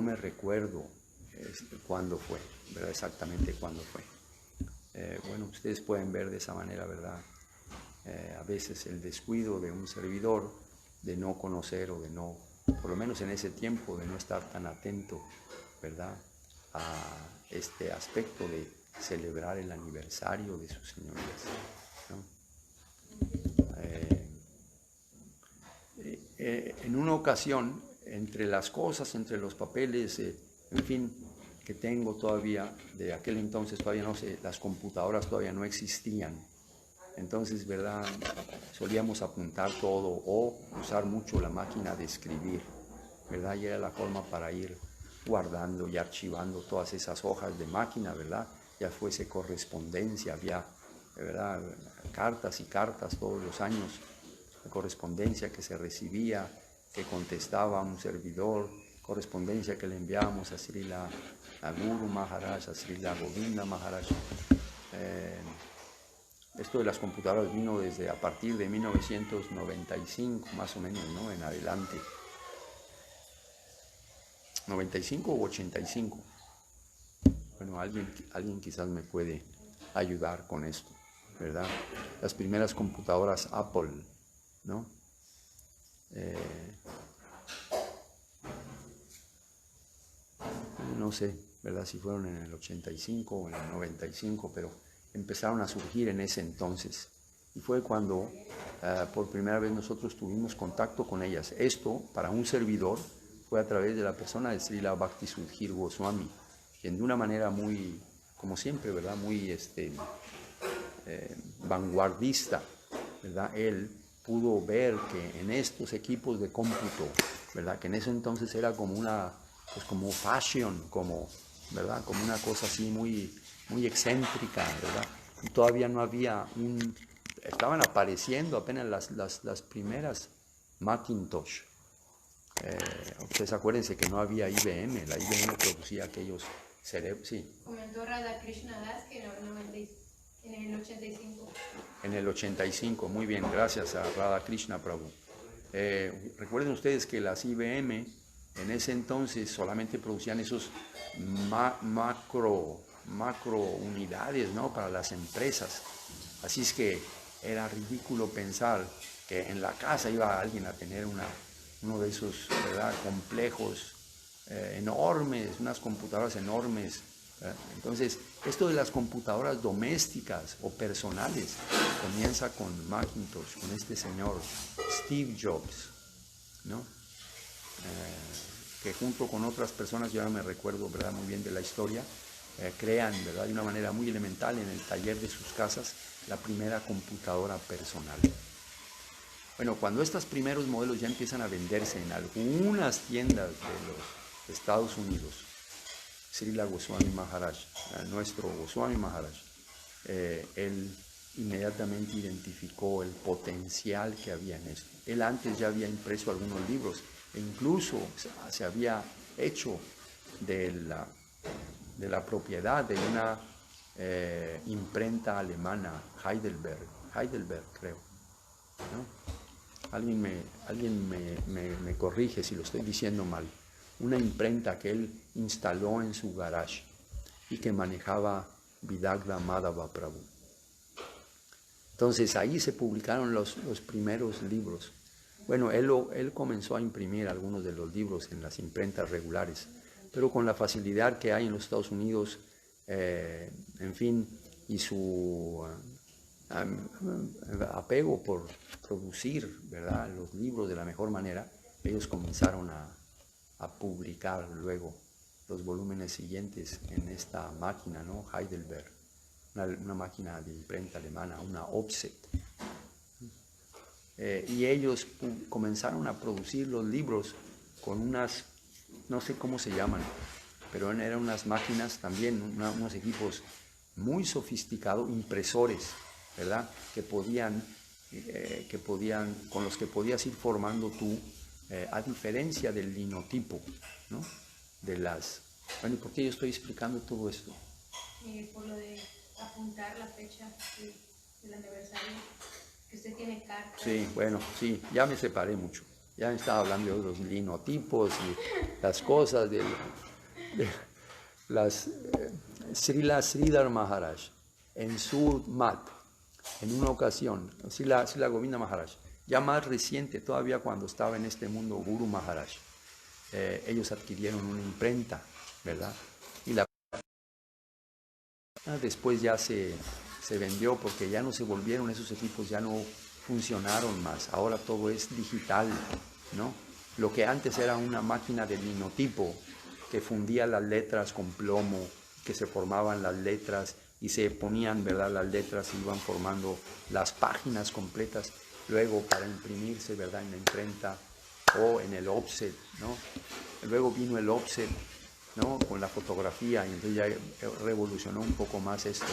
me recuerdo cuándo fue, ¿verdad? Exactamente cuándo fue. Bueno, ustedes pueden ver de esa manera, ¿verdad? A veces el descuido de un servidor de no conocer o de no, por lo menos en ese tiempo, de no estar tan atento, ¿verdad?, a este aspecto de celebrar el aniversario de sus señorías, ¿no? En una ocasión, entre las cosas, entre los papeles, en fin, que tengo todavía, de aquel entonces todavía no sé, las computadoras todavía no existían. Entonces, ¿verdad?, solíamos apuntar todo o usar mucho la máquina de escribir, ¿verdad? Y era la forma para ir guardando y archivando todas esas hojas de máquina, ¿verdad? Ya fuese correspondencia, había, ¿verdad?, cartas y cartas todos los años, correspondencia que se recibía, que contestaba un servidor, correspondencia que le enviábamos a Srila Guru Maharaj, a Srila Govinda Maharaj. Esto de las computadoras vino desde a partir de 1995, más o menos, ¿no?, en adelante. 95 o 85. Bueno, alguien quizás me puede ayudar con esto, ¿verdad? Las primeras computadoras Apple, ¿no? No sé, ¿verdad?, si fueron en el 85 o en el 95, pero empezaron a surgir en ese entonces. Y fue cuando por primera vez nosotros tuvimos contacto con ellas. Esto, para un servidor, fue a través de la persona de Srila Bhaktisudhir Goswami, quien de una manera muy, como siempre, ¿verdad?, muy vanguardista, ¿verdad?, él pudo ver que en estos equipos de cómputo, ¿verdad?, que en ese entonces era como como fashion, ¿verdad?, como una cosa así muy excéntrica, ¿verdad? Y todavía no había estaban apareciendo apenas las primeras Macintosh. Ustedes acuérdense que no había IBM, la IBM producía aquellos cerebros, sí. Comentó Radha Krishna Das que en el 85. En el 85, muy bien, gracias a Radha Krishna Prabhu. Recuerden ustedes que las IBM en ese entonces solamente producían esos macro unidades, ¿no?, para las empresas. Así es que era ridículo pensar que en la casa iba alguien a tener uno de esos, ¿verdad?, complejos enormes, unas computadoras enormes. Entonces, esto de las computadoras domésticas o personales comienza con Macintosh, con este señor Steve Jobs, ¿no? Que junto con otras personas, yo no me recuerdo, ¿verdad?, muy bien de la historia, crean, ¿verdad?, de una manera muy elemental en el taller de sus casas la primera computadora personal. Bueno, cuando estos primeros modelos ya empiezan a venderse en algunas tiendas de los Estados Unidos, Srila Goswami Maharaj, nuestro Goswami Maharaj, él inmediatamente identificó el potencial que había en esto. Él antes ya había impreso algunos libros e incluso se había hecho de la propiedad de una imprenta alemana, Heidelberg creo, ¿no? Alguien me corrige si lo estoy diciendo mal. una imprenta que él instaló en su garage y que manejaba Vidagda Madhava Prabhu. Entonces ahí se publicaron los primeros libros. Bueno, él comenzó a imprimir algunos de los libros en las imprentas regulares, pero con la facilidad que hay en los Estados Unidos, en fin, y su apego por producir, ¿verdad?, los libros de la mejor manera, ellos comenzaron a publicar luego los volúmenes siguientes en esta máquina, ¿no? Heidelberg, una máquina de imprenta alemana, una Offset. Y ellos comenzaron a producir los libros con unas, no sé cómo se llaman, pero eran unas máquinas también, unos equipos muy sofisticados, impresores, ¿verdad?, con los que podías ir formando tú, a diferencia del linotipo, ¿no? Bueno, ¿y por qué yo estoy explicando todo esto? Por lo de apuntar la fecha del aniversario, que usted tiene cartas. Sí, bueno, sí, ya me separé mucho. Ya me estaba hablando de los linotipos y las cosas de las Srila Sridhar Maharaj en su mat, en una ocasión, Srila Govinda Maharaj, ya más reciente todavía cuando estaba en este mundo Guru Maharaj, ellos adquirieron una imprenta, ¿verdad? Y después ya se vendió porque ya no se volvieron esos equipos, ya no funcionaron más. Ahora todo es digital, ¿no? Lo que antes era una máquina de linotipo que fundía las letras con plomo, que se formaban las letras y se ponían, ¿verdad?, las letras y iban formando las páginas completas. Luego para imprimirse, ¿verdad?, en la imprenta o en el offset, ¿no? Luego vino el offset, ¿no?, con la fotografía, y entonces ya revolucionó un poco más esto.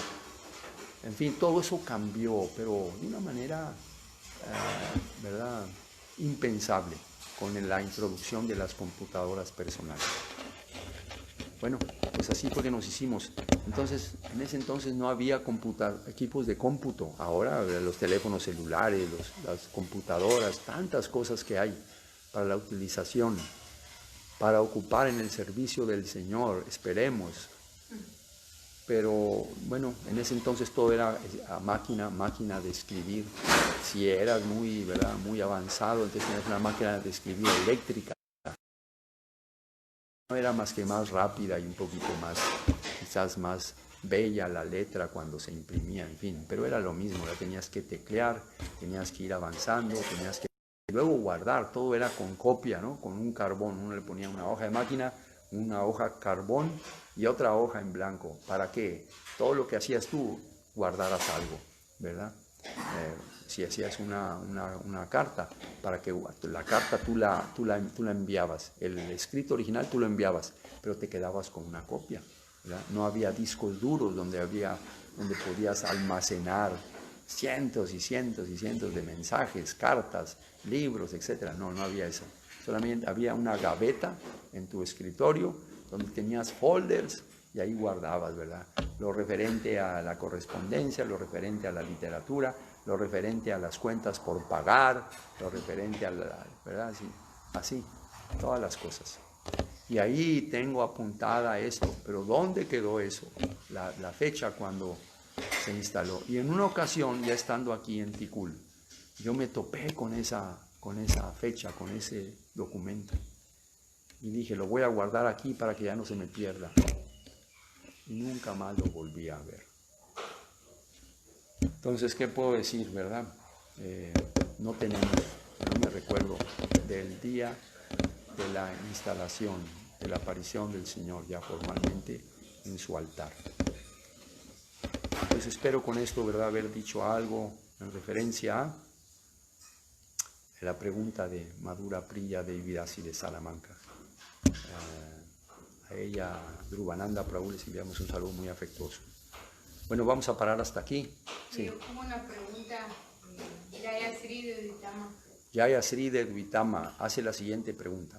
En fin, todo eso cambió, pero de una manera, ¿verdad?, impensable, con la introducción de las computadoras personales. Bueno, pues así fue que nos hicimos. Entonces, en ese entonces no había equipos de cómputo. Ahora los teléfonos celulares, las computadoras, tantas cosas que hay para la utilización, para ocupar en el servicio del Señor, esperemos. Pero bueno, en ese entonces todo era máquina de escribir. Si eras muy, ¿verdad?, muy avanzado, entonces tenías una máquina de escribir eléctrica. No era más que más rápida y un poquito más, quizás más bella la letra cuando se imprimía, en fin, pero era lo mismo, ya tenías que teclear, tenías que ir avanzando, tenías que luego guardar, todo era con copia, ¿no?, con un carbón. Uno le ponía una hoja de máquina, una hoja carbón y otra hoja en blanco, para que todo lo que hacías tú guardaras algo, ¿verdad? Si hacías una carta, para que la carta tú la enviabas, el escrito original tú lo enviabas, pero te quedabas con una copia, ¿verdad? No había discos duros donde podías almacenar cientos y cientos y cientos de mensajes, cartas, libros, etc. No había eso. Solamente había una gaveta en tu escritorio donde tenías folders y ahí guardabas, ¿verdad?, lo referente a la correspondencia, lo referente a la literatura, lo referente a las cuentas por pagar, lo referente a ¿verdad?, así, todas las cosas. Y ahí tengo apuntada esto, pero ¿dónde quedó eso? La fecha cuando se instaló. Y en una ocasión, ya estando aquí en Tikul, yo me topé con esa fecha, con ese documento. Y dije, lo voy a guardar aquí para que ya no se me pierda. Y nunca más lo volví a ver. Entonces, ¿qué puedo decir, verdad? No me recuerdo del día de la instalación, de la aparición del Señor ya formalmente en su altar. Pues espero con esto, ¿verdad?, haber dicho algo en referencia a la pregunta de Madhura Priya Devidasi de Salamanca. A ella, Dhruvananda Prabhu, les enviamos un saludo muy afectuoso. Bueno, vamos a parar hasta aquí. Sí. Yo como una pregunta, Jaya Sri de Dvitama. Jaya Sri de Dvitama hace la siguiente pregunta.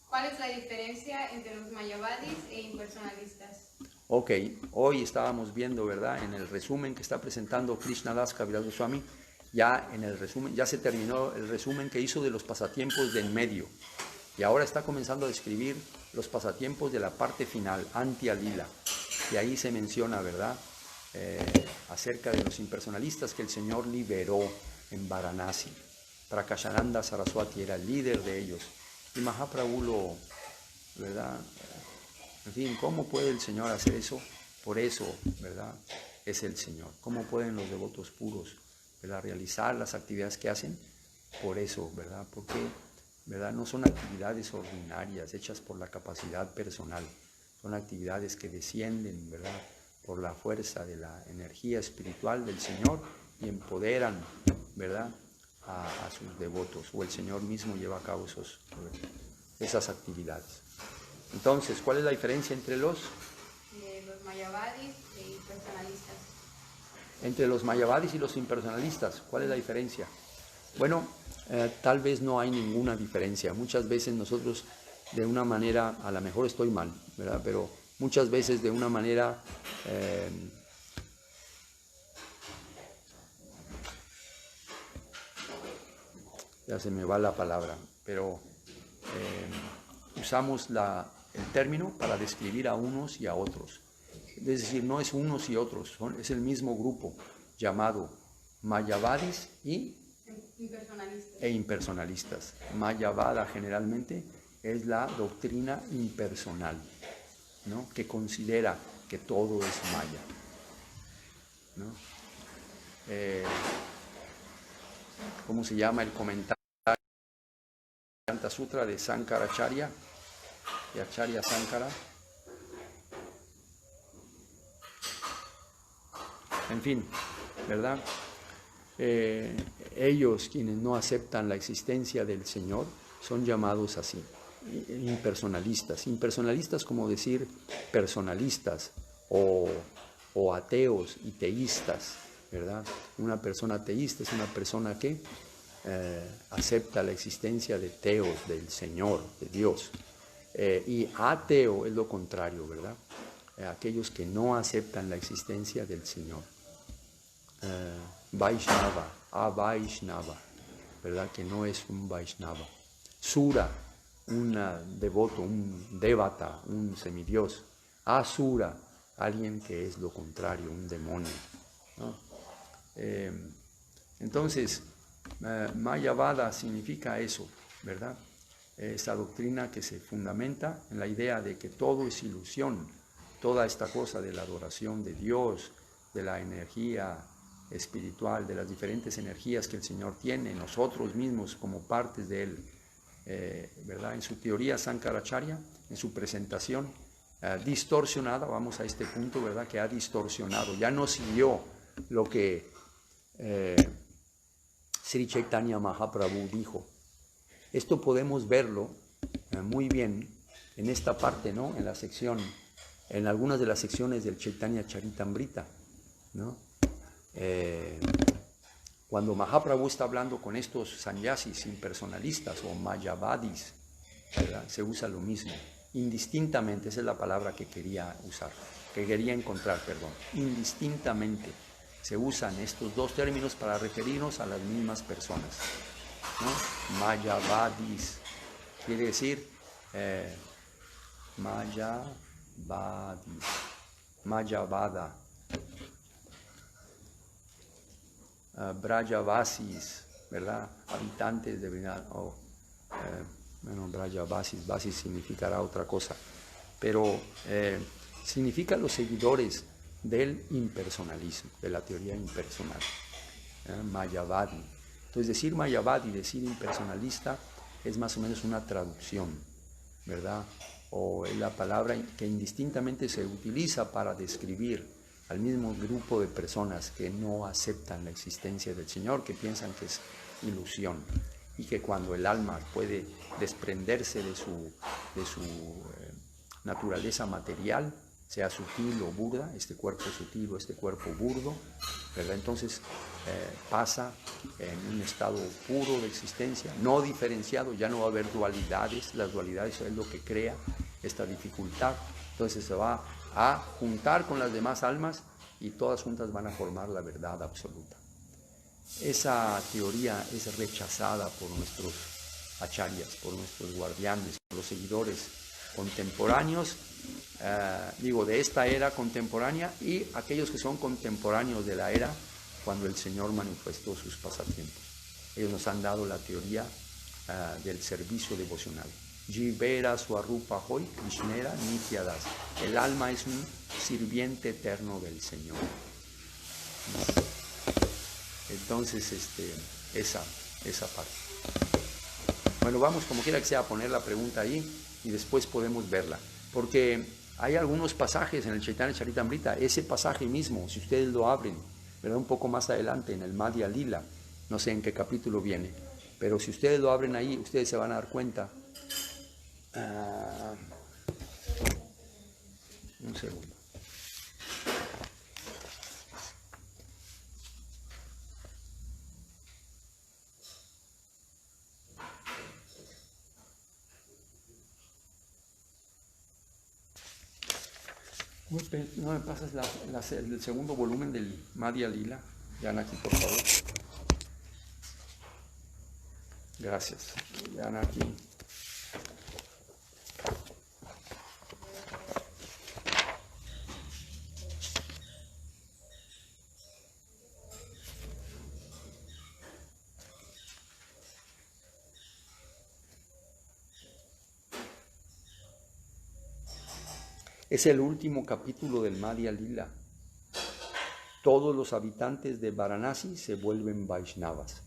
¿Cuál es la diferencia entre los mayavadis e impersonalistas? Ok, hoy estábamos viendo, ¿verdad?, en el resumen que está presentando Krishnadas Kaviraj Goswami, ya en el resumen, ya se terminó el resumen que hizo de los pasatiempos de en medio. Y ahora está comenzando a describir los pasatiempos de la parte final, Anti-Alila, y ahí se menciona, ¿verdad?, acerca de los impersonalistas que el Señor liberó en Varanasi. Prakashananda Saraswati era el líder de ellos, y Mahaprabhu lo, ¿verdad? En fin, ¿cómo puede el Señor hacer eso? Por eso, ¿verdad?, es el Señor. ¿Cómo pueden los devotos puros, ¿verdad?, realizar las actividades que hacen? Por eso, ¿verdad? Porque, ¿verdad?, no son actividades ordinarias hechas por la capacidad personal. Son actividades que descienden, ¿verdad?, por la fuerza de la energía espiritual del Señor y empoderan, ¿verdad?, a sus devotos, o el Señor mismo lleva a cabo esas actividades. Entonces, ¿cuál es la diferencia entre los mayavadis e impersonalistas? Entre los mayavadis y los impersonalistas, ¿cuál es la diferencia? Bueno, tal vez no hay ninguna diferencia. Muchas veces nosotros de una manera, a lo mejor estoy mal, ¿verdad?, pero muchas veces de una manera ya se me va la palabra, pero usamos el término para describir a unos y a otros. Es decir, no es unos y otros, es el mismo grupo llamado mayavadis e impersonalistas. Mayavada generalmente es la doctrina impersonal, ¿no?, que considera que todo es maya, ¿no? ¿Cómo se llama el comentario Vedanta Sutra de Sankaracharya, de Acharya Sankara? En fin, ¿verdad? Ellos, quienes no aceptan la existencia del Señor, son llamados así, impersonalistas. Impersonalistas como decir personalistas o ateos y teístas, ¿verdad? Una persona teísta es una persona que acepta la existencia de Teos, del Señor, de Dios. Y ateo es lo contrario, ¿verdad? Aquellos que no aceptan la existencia del Señor. Vaishnava, Avaishnava, ¿verdad?, que no es un Vaishnava. Sura, un devoto, un devata, un semidios. Asura, alguien que es lo contrario, un demonio, ¿no? Entonces, Mayavada significa eso, ¿verdad? Esa doctrina que se fundamenta en la idea de que todo es ilusión, toda esta cosa de la adoración de Dios, de la energía espiritual, de las diferentes energías que el Señor tiene, nosotros mismos como partes de Él, ¿verdad? En su teoría Sankaracharya, en su presentación distorsionada, vamos a este punto, ¿verdad?, que ha distorsionado, ya no siguió lo que Sri Chaitanya Mahaprabhu dijo. Esto podemos verlo muy bien en esta parte, ¿no?, en la sección, en algunas de las secciones del Chaitanya Charitamrita, ¿no? Cuando Mahaprabhu está hablando con estos sannyasis impersonalistas o mayavadis, ¿verdad?, se usa lo mismo, indistintamente, esa es la palabra que quería usar, que quería encontrar, perdón, indistintamente se usan estos dos términos para referirnos a las mismas personas, ¿no? Mayavadis quiere decir Mayavada, Brajavasis, ¿verdad?, habitantes de Vrindavan. Bueno, Brajavasis, Vasis significará otra cosa, pero significa los seguidores del impersonalismo, de la teoría impersonal, Mayavadi. Entonces, decir Mayavadi, decir impersonalista, es más o menos una traducción, ¿verdad? O es la palabra que indistintamente se utiliza para describir al mismo grupo de personas que no aceptan la existencia del Señor, que piensan que es ilusión, y que cuando el alma puede desprenderse de su naturaleza material, sea sutil o burda, este cuerpo sutil o este cuerpo burdo, ¿verdad?, entonces pasa en un estado puro de existencia, no diferenciado, ya no va a haber dualidades, las dualidades es lo que crea esta dificultad, entonces se va a juntar con las demás almas y todas juntas van a formar la verdad absoluta. Esa teoría es rechazada por nuestros acharyas, por nuestros guardianes, por los seguidores contemporáneos, de esta era contemporánea, y aquellos que son contemporáneos de la era cuando el Señor manifestó sus pasatiempos. Ellos nos han dado la teoría del servicio devocional. Jivera Swarupa Hoy Krishnera Nityadas. El alma es un sirviente eterno del Señor. Entonces, esa parte. Bueno, vamos como quiera que sea a poner la pregunta ahí y después podemos verla. Porque hay algunos pasajes en el Chaitanya Charitamrita, ese pasaje mismo, si ustedes lo abren, ¿verdad? Un poco más adelante en el Madhya Lila, no sé en qué capítulo viene, pero si ustedes lo abren ahí, ustedes se van a dar cuenta. Un segundo. ¿No me pasas el segundo volumen del Madhya Lila? Janaki, por favor. Gracias. Janaki. Es el último capítulo del Madhya Lila. Todos los habitantes de Varanasi se vuelven Vaishnavas.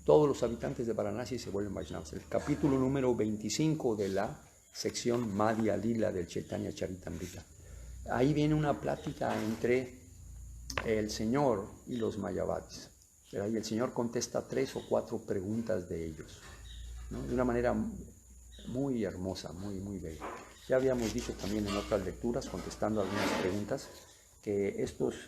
Todos los habitantes de Varanasi se vuelven Vaishnavas. El capítulo número 25 de la sección Madhya Lila del Chaitanya Charitamrita. Ahí viene una plática entre el Señor y los Mayavadis. Y el Señor contesta 3 o 4 preguntas de ellos, ¿no? De una manera muy hermosa, muy bella. Ya habíamos dicho también en otras lecturas, contestando algunas preguntas, que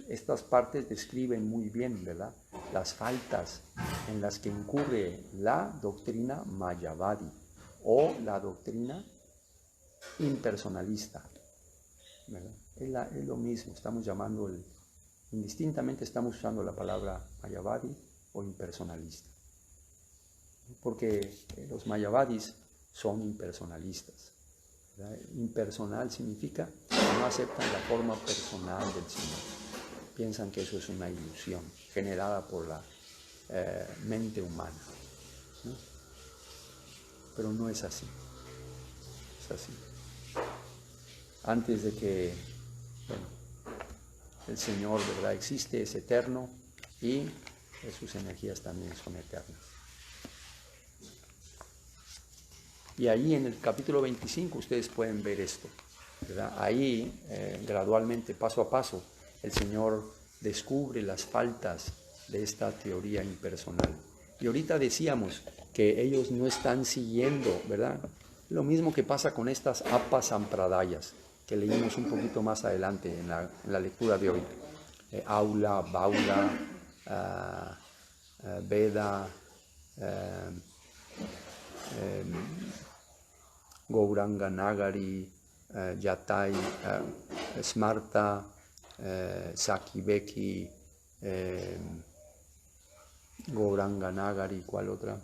estas partes describen muy bien, ¿verdad?, las faltas en las que incurre la doctrina Mayavadi o la doctrina impersonalista, ¿verdad? Es lo mismo, estamos llamando, indistintamente estamos usando la palabra Mayavadi o impersonalista, porque los Mayavadis son impersonalistas. ¿Verdad? Impersonal significa que no aceptan la forma personal del Señor. Piensan que eso es una ilusión generada por la mente humana, ¿no? Pero no es así. Es así. Antes de que el Señor, ¿verdad?, existe, es eterno y sus energías también son eternas. Y ahí en el capítulo 25 ustedes pueden ver esto, ¿verdad? Ahí gradualmente, paso a paso, el Señor descubre las faltas de esta teoría impersonal. Y ahorita decíamos que ellos no están siguiendo, ¿verdad?, lo mismo que pasa con estas Appa Sampradayas, que leímos un poquito más adelante en la lectura de hoy. Aula, Baula, Veda, Gauranga Nagari, Yatai, Smarta, Sakibeki, Gauranga Nagari, ¿cuál otra?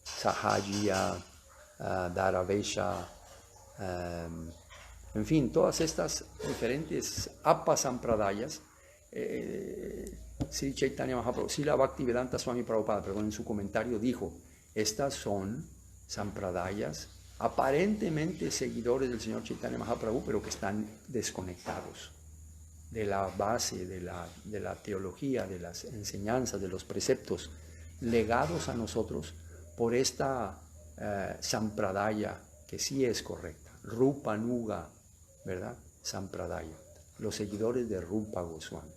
Sahajiya, Dharavesha, en fin, todas estas diferentes Appa Sampradayas, Sri Chaitanya Mahaprabhu, Srila Bhaktivedanta Swami Prabhupada, perdón, en su comentario dijo, estas son Sampradayas aparentemente seguidores del Señor Chaitanya Mahaprabhu, pero que están desconectados de la base, de la teología, de las enseñanzas, de los preceptos legados a nosotros por esta Sampradaya, que sí es correcta, Rupa Nuga, ¿verdad? Sampradaya, los seguidores de Rupa Goswami.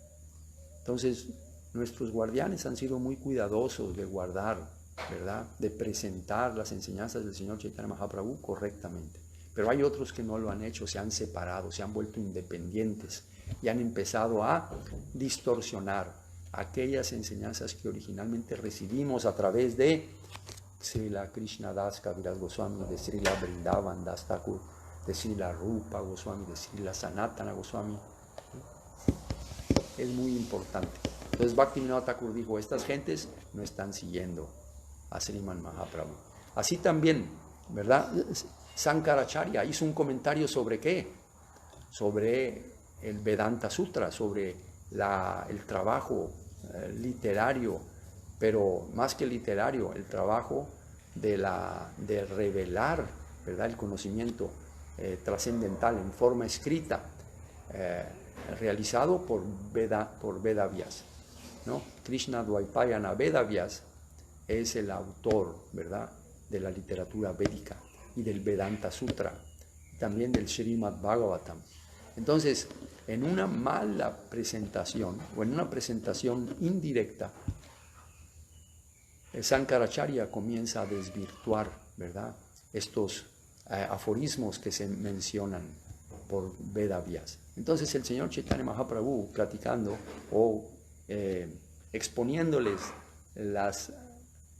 Entonces, nuestros guardianes han sido muy cuidadosos de guardar, ¿verdad?, de presentar las enseñanzas del Señor Chaitanya Mahaprabhu correctamente. Pero hay otros que no lo han hecho, se han separado, se han vuelto independientes y han empezado a distorsionar aquellas enseñanzas que originalmente recibimos a través de Srila Krishna Das Kaviraj Goswami, de Srila Vrindavan Das Thakur, de Srila Rupa Goswami, de Srila Sanatana Goswami. Es muy importante. Entonces Bhaktivinoda Thakur dijo, estas gentes no están siguiendo a Sriman Mahaprabhu. Así también, ¿verdad? Sankaracharya hizo un comentario sobre ¿qué? Sobre el Vedanta Sutra, sobre el trabajo literario, pero más que literario, el trabajo de revelar, ¿verdad?, el conocimiento trascendental en forma escrita, realizado por Vedavyas, ¿no? Krishna Dvaipayana Vedavyas es el autor, ¿verdad?, de la literatura védica y del Vedanta Sutra, también del Srimad Bhagavatam. Entonces, en una mala presentación o en una presentación indirecta, Sankaracharya comienza a desvirtuar, ¿verdad?, estos aforismos que se mencionan por Vedavyas. Entonces el señor Chaitanya Mahaprabhu, platicando o exponiéndoles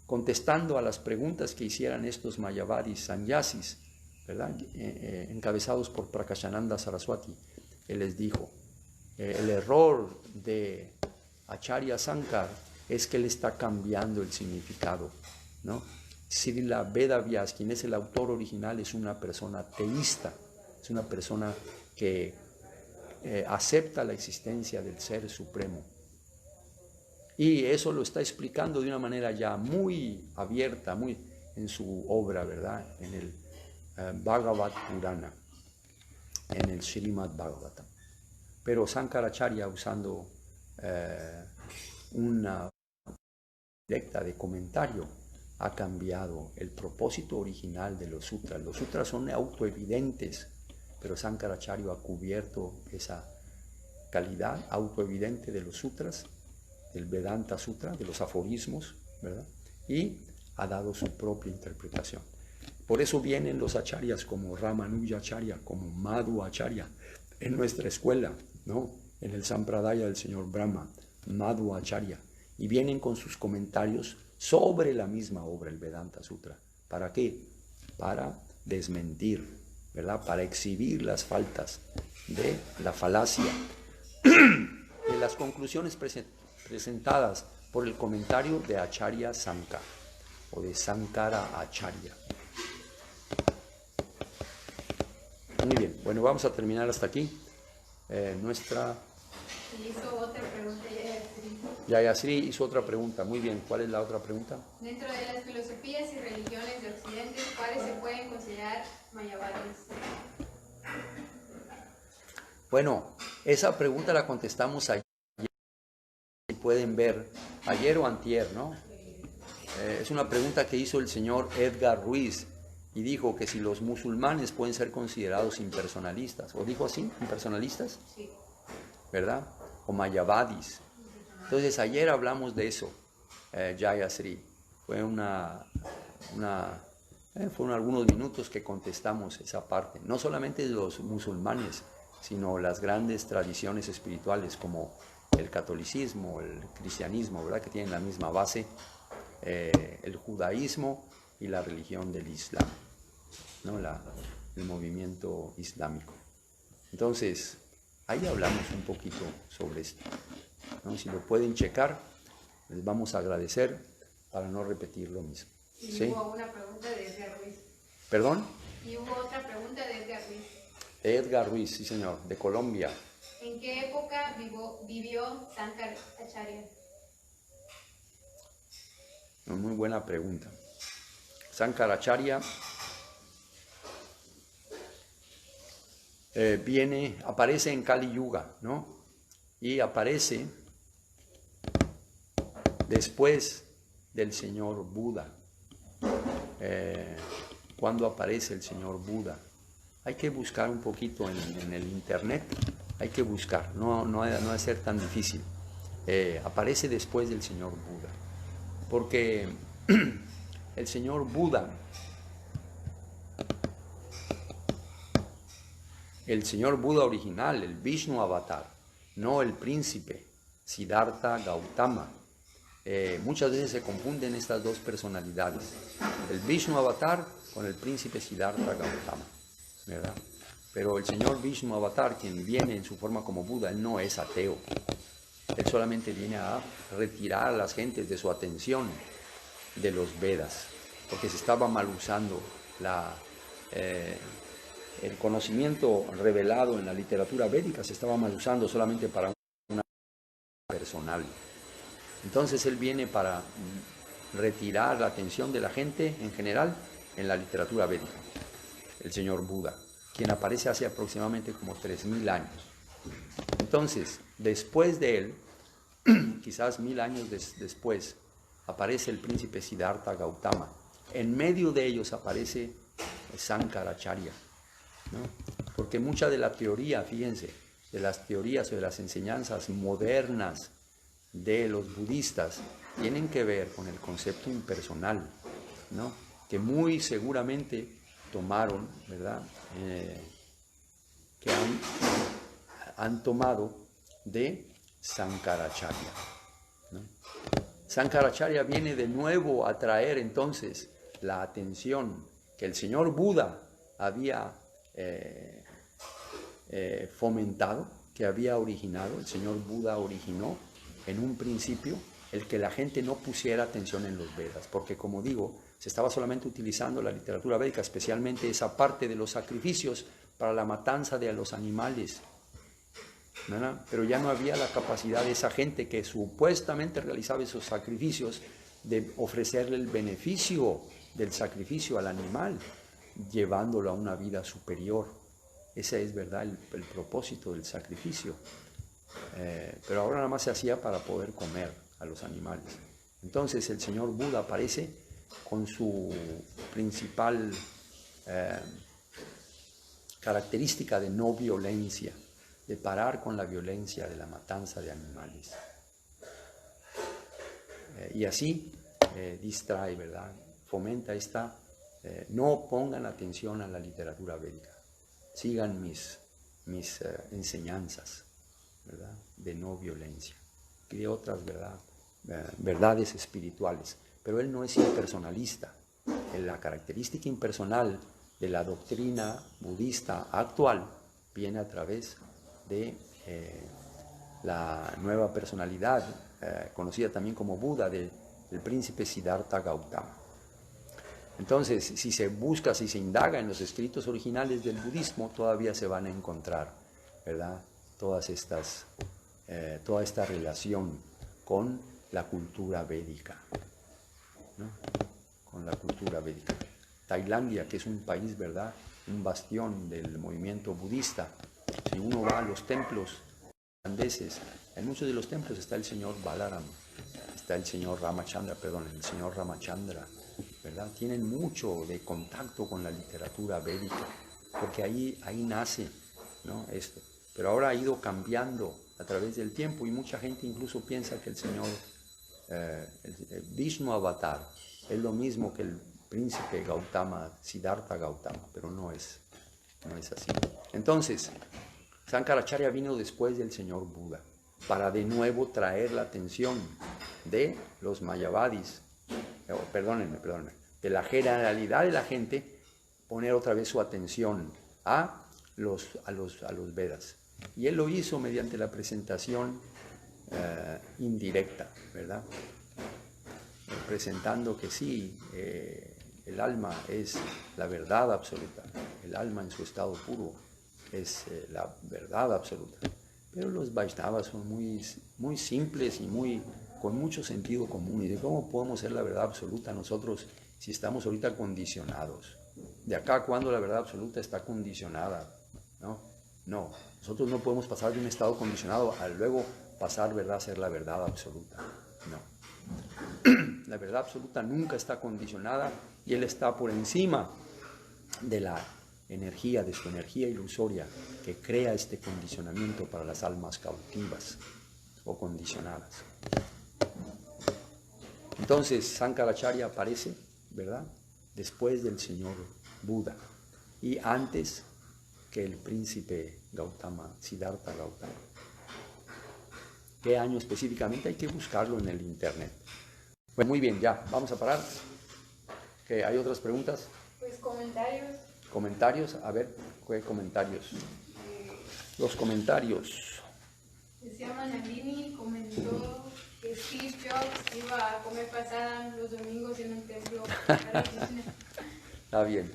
contestando a las preguntas que hicieran estos Mayavadis Sannyasis, ¿verdad?, encabezados por Prakashananda Saraswati, él les dijo, el error de Acharya Sankar es que él está cambiando el significado, ¿no? Srila Vedavyas, quien es el autor original, es una persona teísta, es una persona que acepta la existencia del Ser Supremo. Y eso lo está explicando de una manera ya muy abierta, muy en su obra, ¿verdad?, en el Bhagavad Purana, en el Srimad Bhagavatam. Pero Sankaracharya, usando una directa de comentario, ha cambiado el propósito original de los sutras. Los sutras son autoevidentes, pero Sankaracharya ha cubierto esa calidad autoevidente de los sutras, del Vedanta Sutra, de los aforismos, ¿verdad?, y ha dado su propia interpretación. Por eso vienen los acharyas como Ramanuja Acharya, como Madhu Acharya, en nuestra escuela, ¿no?, en el Sampradaya del señor Brahma, Madhu Acharya, y vienen con sus comentarios sobre la misma obra, el Vedanta Sutra. ¿Para qué? Para desmentir, ¿verdad?, para exhibir las faltas de la falacia de las conclusiones presentadas por el comentario de Acharya Sankara o de Sankara Acharya. Muy bien, bueno, vamos a terminar hasta aquí. Hizo otra pregunta Yayasri. Yayasri hizo otra pregunta. Muy bien, ¿cuál es la otra pregunta? Dentro de las filosofías y religiones de Occidente, ¿cuáles se pueden considerar mayavadis? Bueno, esa pregunta la contestamos ayer. Pueden ver, ayer o antier, ¿no? Es una pregunta que hizo el señor Edgar Ruiz y dijo que si los musulmanes pueden ser considerados impersonalistas, ¿o dijo así? ¿Impersonalistas? Sí. ¿Verdad? O mayavadis. Entonces ayer hablamos de eso, Jayasri. Fueron algunos minutos que contestamos esa parte. No solamente de los musulmanes, sino las grandes tradiciones espirituales como el catolicismo, el cristianismo, ¿verdad?, que tienen la misma base, el judaísmo y la religión del Islam, ¿no?, el movimiento islámico. Entonces, ahí hablamos un poquito sobre esto, ¿no? Si lo pueden checar, les vamos a agradecer para no repetir lo mismo. Y ¿Sí? hubo una pregunta de Edgar Ruiz. ¿Perdón? Y hubo otra pregunta de Edgar Ruiz. Edgar Ruiz, sí señor, de Colombia. ¿En qué época vivió Sankaracharya? Muy buena pregunta. Sankaracharya aparece en Kali Yuga, ¿no? Y aparece después del señor Buda. ¿Cuándo aparece el señor Buda? Hay que buscar un poquito en el internet, hay que buscar, no ha de ser tan difícil. Aparece después del señor Buda, porque el señor Buda, original, el Vishnu Avatar, no el príncipe Siddhartha Gautama. Muchas veces se confunden estas dos personalidades, el Vishnu Avatar con el príncipe Siddhartha Gautama, ¿verdad? Pero el señor Vishnu Avatar, quien viene en su forma como Buda, él no es ateo. Él solamente viene a retirar a las gentes de su atención de los Vedas, porque se estaba mal usando el conocimiento revelado en la literatura védica se estaba mal usando solamente para una personal. Entonces él viene para retirar la atención de la gente en general en la literatura védica. El señor Buda, quien aparece hace aproximadamente como 3000 años. Entonces, después de él, quizás 1000 años después, aparece el príncipe Siddhartha Gautama. En medio de ellos aparece Sankaracharya, ¿no? Porque mucha de la teoría, fíjense, de las teorías o de las enseñanzas modernas de los budistas tienen que ver con el concepto impersonal, ¿no? Que muy seguramente tomaron, ¿verdad? Que han tomado de Sankaracharya, ¿no? Sankaracharya viene de nuevo a traer entonces la atención que el señor Buda había fomentado, que había originado. El señor Buda originó en un principio el que la gente no pusiera atención en los Vedas, porque como digo, se estaba solamente utilizando la literatura védica, especialmente esa parte de los sacrificios para la matanza de los animales, ¿verdad? Pero ya no había la capacidad de esa gente que supuestamente realizaba esos sacrificios de ofrecerle el beneficio del sacrificio al animal, llevándolo a una vida superior. Ese es, ¿verdad?, el propósito del sacrificio. Pero ahora nada más se hacía para poder comer a los animales. Entonces el señor Buda aparece con su principal característica de no violencia, de parar con la violencia de la matanza de animales. Y así distrae, ¿verdad? Fomenta esta, no pongan atención a la literatura védica, sigan mis enseñanzas, ¿verdad?, de no violencia y de otras, verdades espirituales. Pero él no es impersonalista. La característica impersonal de la doctrina budista actual viene a través de la nueva personalidad, conocida también como Buda, del príncipe Siddhartha Gautama. Entonces, si se busca, si se indaga en los escritos originales del budismo, todavía se van a encontrar, ¿verdad?, toda esta relación con la cultura védica, ¿no? Con la cultura védica. Tailandia, que es un país, ¿verdad?, un bastión del movimiento budista. Si uno va a los templos tailandeses, en muchos de los templos está el señor Balaram, está el señor Ramachandra, ¿verdad? Tienen mucho de contacto con la literatura védica, porque ahí nace, ¿no?, esto. Pero ahora ha ido cambiando a través del tiempo y mucha gente incluso piensa que el señor el Vishnu Avatar es lo mismo que el príncipe Gautama, Siddhartha Gautama, pero no es así. Entonces, Sankaracharya vino después del señor Buda para de nuevo traer la atención de los mayavadis, perdónenme, de la generalidad de la gente, poner otra vez su atención a los Vedas. Y él lo hizo mediante la presentación indirecta, ¿verdad? Presentando que sí, el alma es la verdad absoluta, el alma en su estado puro es la verdad absoluta. Pero los Vaishnavas son muy simples y con mucho sentido común. Y de cómo podemos ser la verdad absoluta nosotros si estamos ahorita condicionados. De acá a cuando la verdad absoluta está condicionada, ¿no? No, nosotros no podemos pasar de un estado condicionado a luego pasar, ¿verdad?, a ser la verdad absoluta. No. La verdad absoluta nunca está condicionada y Él está por encima de la energía, de su energía ilusoria que crea este condicionamiento para las almas cautivas o condicionadas. Entonces, Sankaracharya aparece, ¿verdad?, después del señor Buda y antes que el príncipe Gautama, Siddhartha Gautama. ¿Qué año específicamente? Hay que buscarlo en el internet. Bueno, muy bien, ya, vamos a parar. ¿Qué, hay otras preguntas? Pues comentarios. ¿Comentarios? A ver, ¿qué comentarios? Los comentarios. Decía Manalini, comentó que Steve Jobs iba a comer pasada los domingos en un templo. Está bien.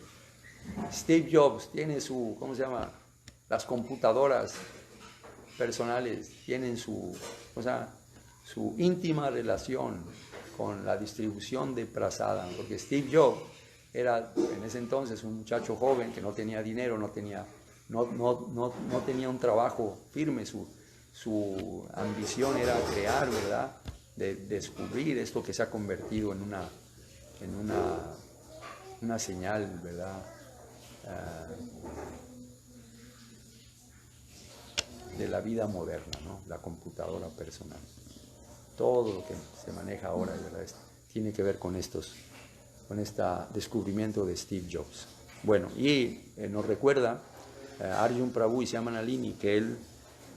Steve Jobs tiene su, ¿cómo se llama? Las computadoras personales tienen su, o sea, su íntima relación con la distribución de Prasadam, porque Steve Jobs era en ese entonces un muchacho joven que no tenía dinero, no tenía un trabajo firme, su ambición era crear, ¿verdad? De descubrir esto que se ha convertido en una señal, ¿verdad? De la vida moderna, ¿no? La computadora personal. Todo lo que se maneja ahora, ¿verdad? Tiene que ver con este descubrimiento de Steve Jobs. Bueno, y nos recuerda Arjun Prabhu y Shyamanalini que él,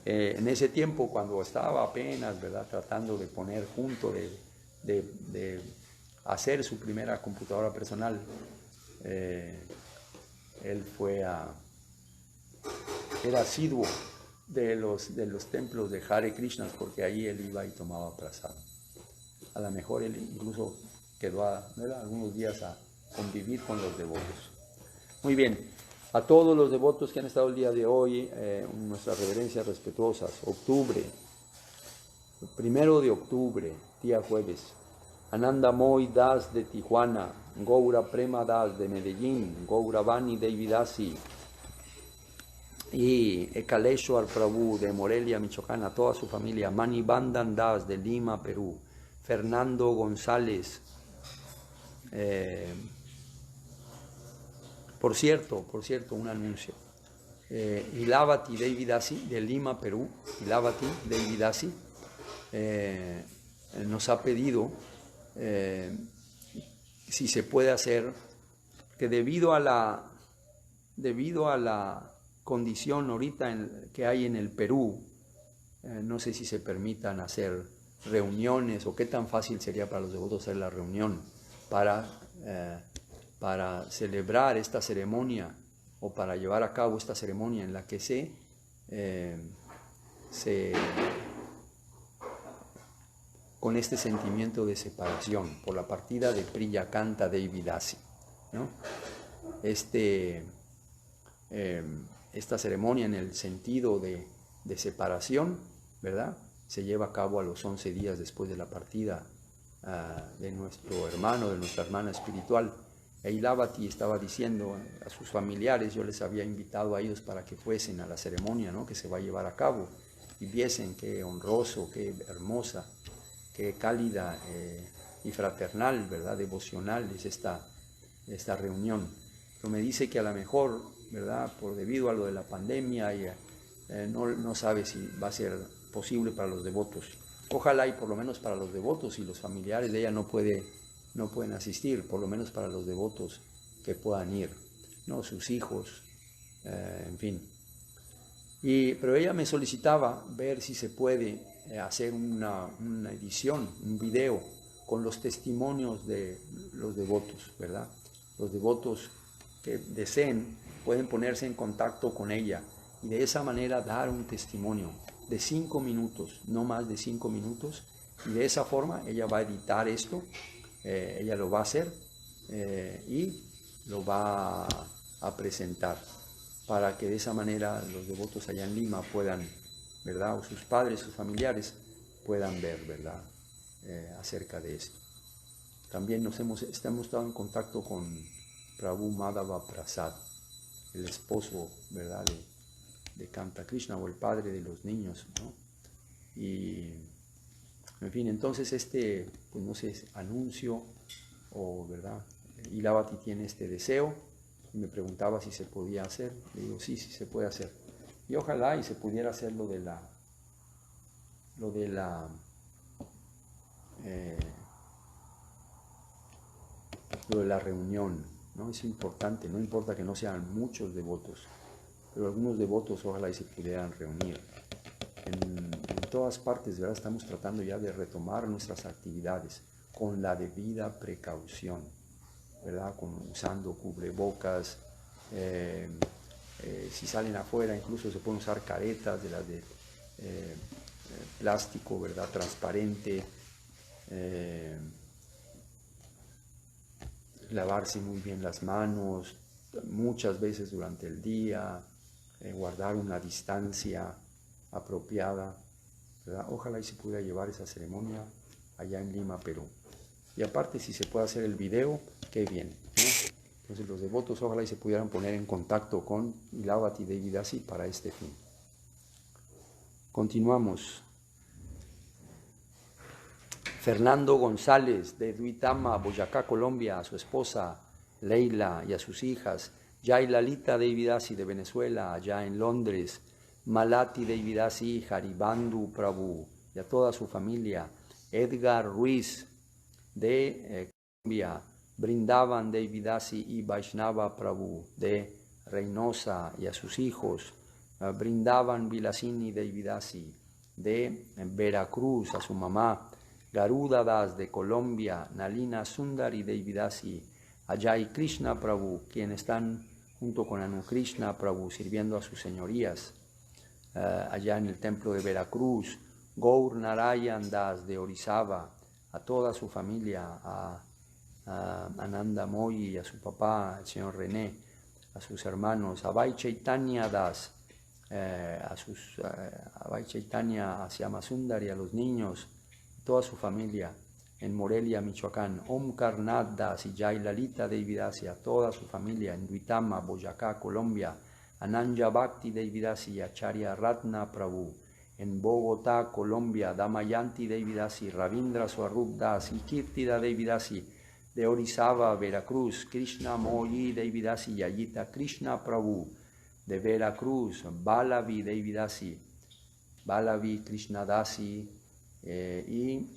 en ese tiempo, cuando estaba apenas, ¿verdad?, tratando de poner junto, de hacer su primera computadora personal, él era asiduo de los templos de Hare Krishna, porque ahí él iba y tomaba prasada. A lo mejor él incluso quedó algunos días a convivir con los devotos. Muy bien, a todos los devotos que han estado el día de hoy, nuestras reverencias respetuosas. Octubre, 1 de octubre, día jueves. Ananda Moy Das de Tijuana, Goura Prema Das de Medellín, Goura Vani Devidasi y Ekaleshwar Prabhu de Morelia, Michoacán, a toda su familia. Mani Bandan Das de Lima, Perú. Fernando González. Por cierto, un anuncio. Ilavati Devidasi de Lima, Perú, Ilavati Devidasi, nos ha pedido si se puede hacer, que debido a la condición ahorita que hay en el Perú, no sé si se permitan hacer reuniones o qué tan fácil sería para los devotos hacer la reunión para celebrar esta ceremonia o para llevar a cabo esta ceremonia en la que con este sentimiento de separación por la partida de Priyakanta Devidasi, ¿no? Esta ceremonia en el sentido de separación, ¿verdad?, se lleva a cabo a los 11 días después de la partida de nuestro hermano, de nuestra hermana espiritual. Eilavati estaba diciendo a sus familiares, yo les había invitado a ellos para que fuesen a la ceremonia, ¿no?, que se va a llevar a cabo y viesen qué honroso, qué hermosa, qué cálida y fraternal, ¿verdad?, devocional es esta reunión. Pero me dice que a lo mejor, ¿verdad?, debido a lo de la pandemia, no sabe si va a ser posible para los devotos. Ojalá y por lo menos para los devotos, y los familiares de ella no pueden asistir, por lo menos para los devotos que puedan ir, ¿no?, sus hijos, en fin. Pero ella me solicitaba ver si se puede hacer una edición, un video con los testimonios de los devotos, ¿verdad? Los devotos que deseen pueden ponerse en contacto con ella y de esa manera dar un testimonio de 5 minutos, no más de 5 minutos, y de esa forma ella va a editar esto, ella lo va a hacer y lo va a presentar, para que de esa manera los devotos allá en Lima puedan, ¿verdad?, o sus padres, sus familiares puedan ver, ¿verdad?, acerca de esto. También hemos estado en contacto con Prabhu Madhava Prasad, el esposo, ¿verdad?, de Kanta Krishna, o el padre de los niños, ¿no? Y, en fin, entonces pues no sé, anuncio, o, ¿verdad?, Ilavati tiene este deseo, y me preguntaba si se podía hacer. Le digo, sí se puede hacer. Y ojalá y se pudiera hacer lo de la reunión, ¿no? Es importante, no importa que no sean muchos devotos, pero algunos devotos ojalá y se pudieran reunir. En todas partes, ¿verdad?, estamos tratando ya de retomar nuestras actividades con la debida precaución, ¿verdad?, usando cubrebocas, si salen afuera incluso se pueden usar caretas de las de plástico, ¿verdad?, transparente, lavarse muy bien las manos, muchas veces durante el día, guardar una distancia apropiada, ¿verdad? Ojalá y se pudiera llevar esa ceremonia allá en Lima, Perú. Y aparte, si se puede hacer el video, qué bien, ¿no? Entonces los devotos ojalá y se pudieran poner en contacto con Ilavati Devidasi para este fin. Continuamos. Fernando González de Duitama, Boyacá, Colombia, a su esposa Leila y a sus hijas, Jai Lalita Devidasi de Venezuela, allá en Londres, Malati Devidasi, Haribandu Prabhu, y a toda su familia, Edgar Ruiz de Colombia, Brindavan Devidasi y Vaishnava Prabhu de Reynosa y a sus hijos, Brindavan Vilasini Devidasi de Veracruz, a su mamá, Garuda Das de Colombia, Nalina Sundari Devidasi, Ajay Krishna Prabhu, quienes están junto con Anu Krishna Prabhu sirviendo a sus señorías allá en el templo de Veracruz, Gaur Narayan Das de Orizaba, a toda su familia, a Ananda Moyi, a su papá, el señor René, a sus hermanos, a Vai Chaitanya Das, a Vai Chaitanya, a Syamasundari, a los niños, toda su familia, en Morelia, Michoacán, Om Karnat Das y Jai Lalita Devidasi, a toda su familia, en Duitama, Boyacá, Colombia, Ananya Bhakti Devidasi y Acharya Ratna Prabhu, en Bogotá, Colombia, Damayanti Devidasi, Ravindra Swarup Das y Kirtida Devidasi, de Orizaba, Veracruz, Krishna Moyi Devidasi y Ayita Krishna Prabhu, de Veracruz, Balavi Devidasi, Balavi Krishnadasi y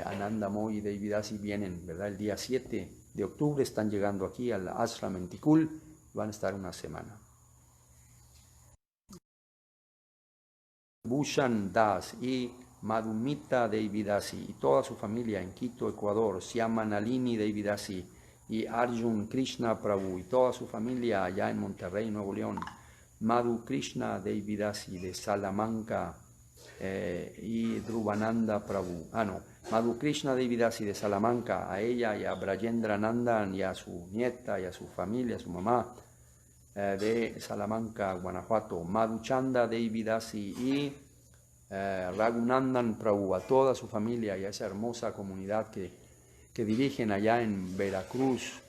Ananda Moyi Devidasi vienen, ¿verdad? El día 7 de octubre están llegando aquí al Ashram en Tikul, van a estar una semana. Bhushan Das y Madhumita Devidasi y toda su familia en Quito, Ecuador, Syama Nalini Devidasi y Arjun Krishna Prabhu y toda su familia allá en Monterrey, Nuevo León, Madhu Krishna Devidasi de Salamanca y Dhruvananda Prabhu, Madhu Krishna Devidasi de Salamanca, a ella y a Brajendra Nandan y a su nieta y a su familia, a su mamá, de Salamanca, Guanajuato, Madhuchanda Devidasi y Raghunandan Prabhu, a toda su familia y a esa hermosa comunidad que dirigen allá en Veracruz,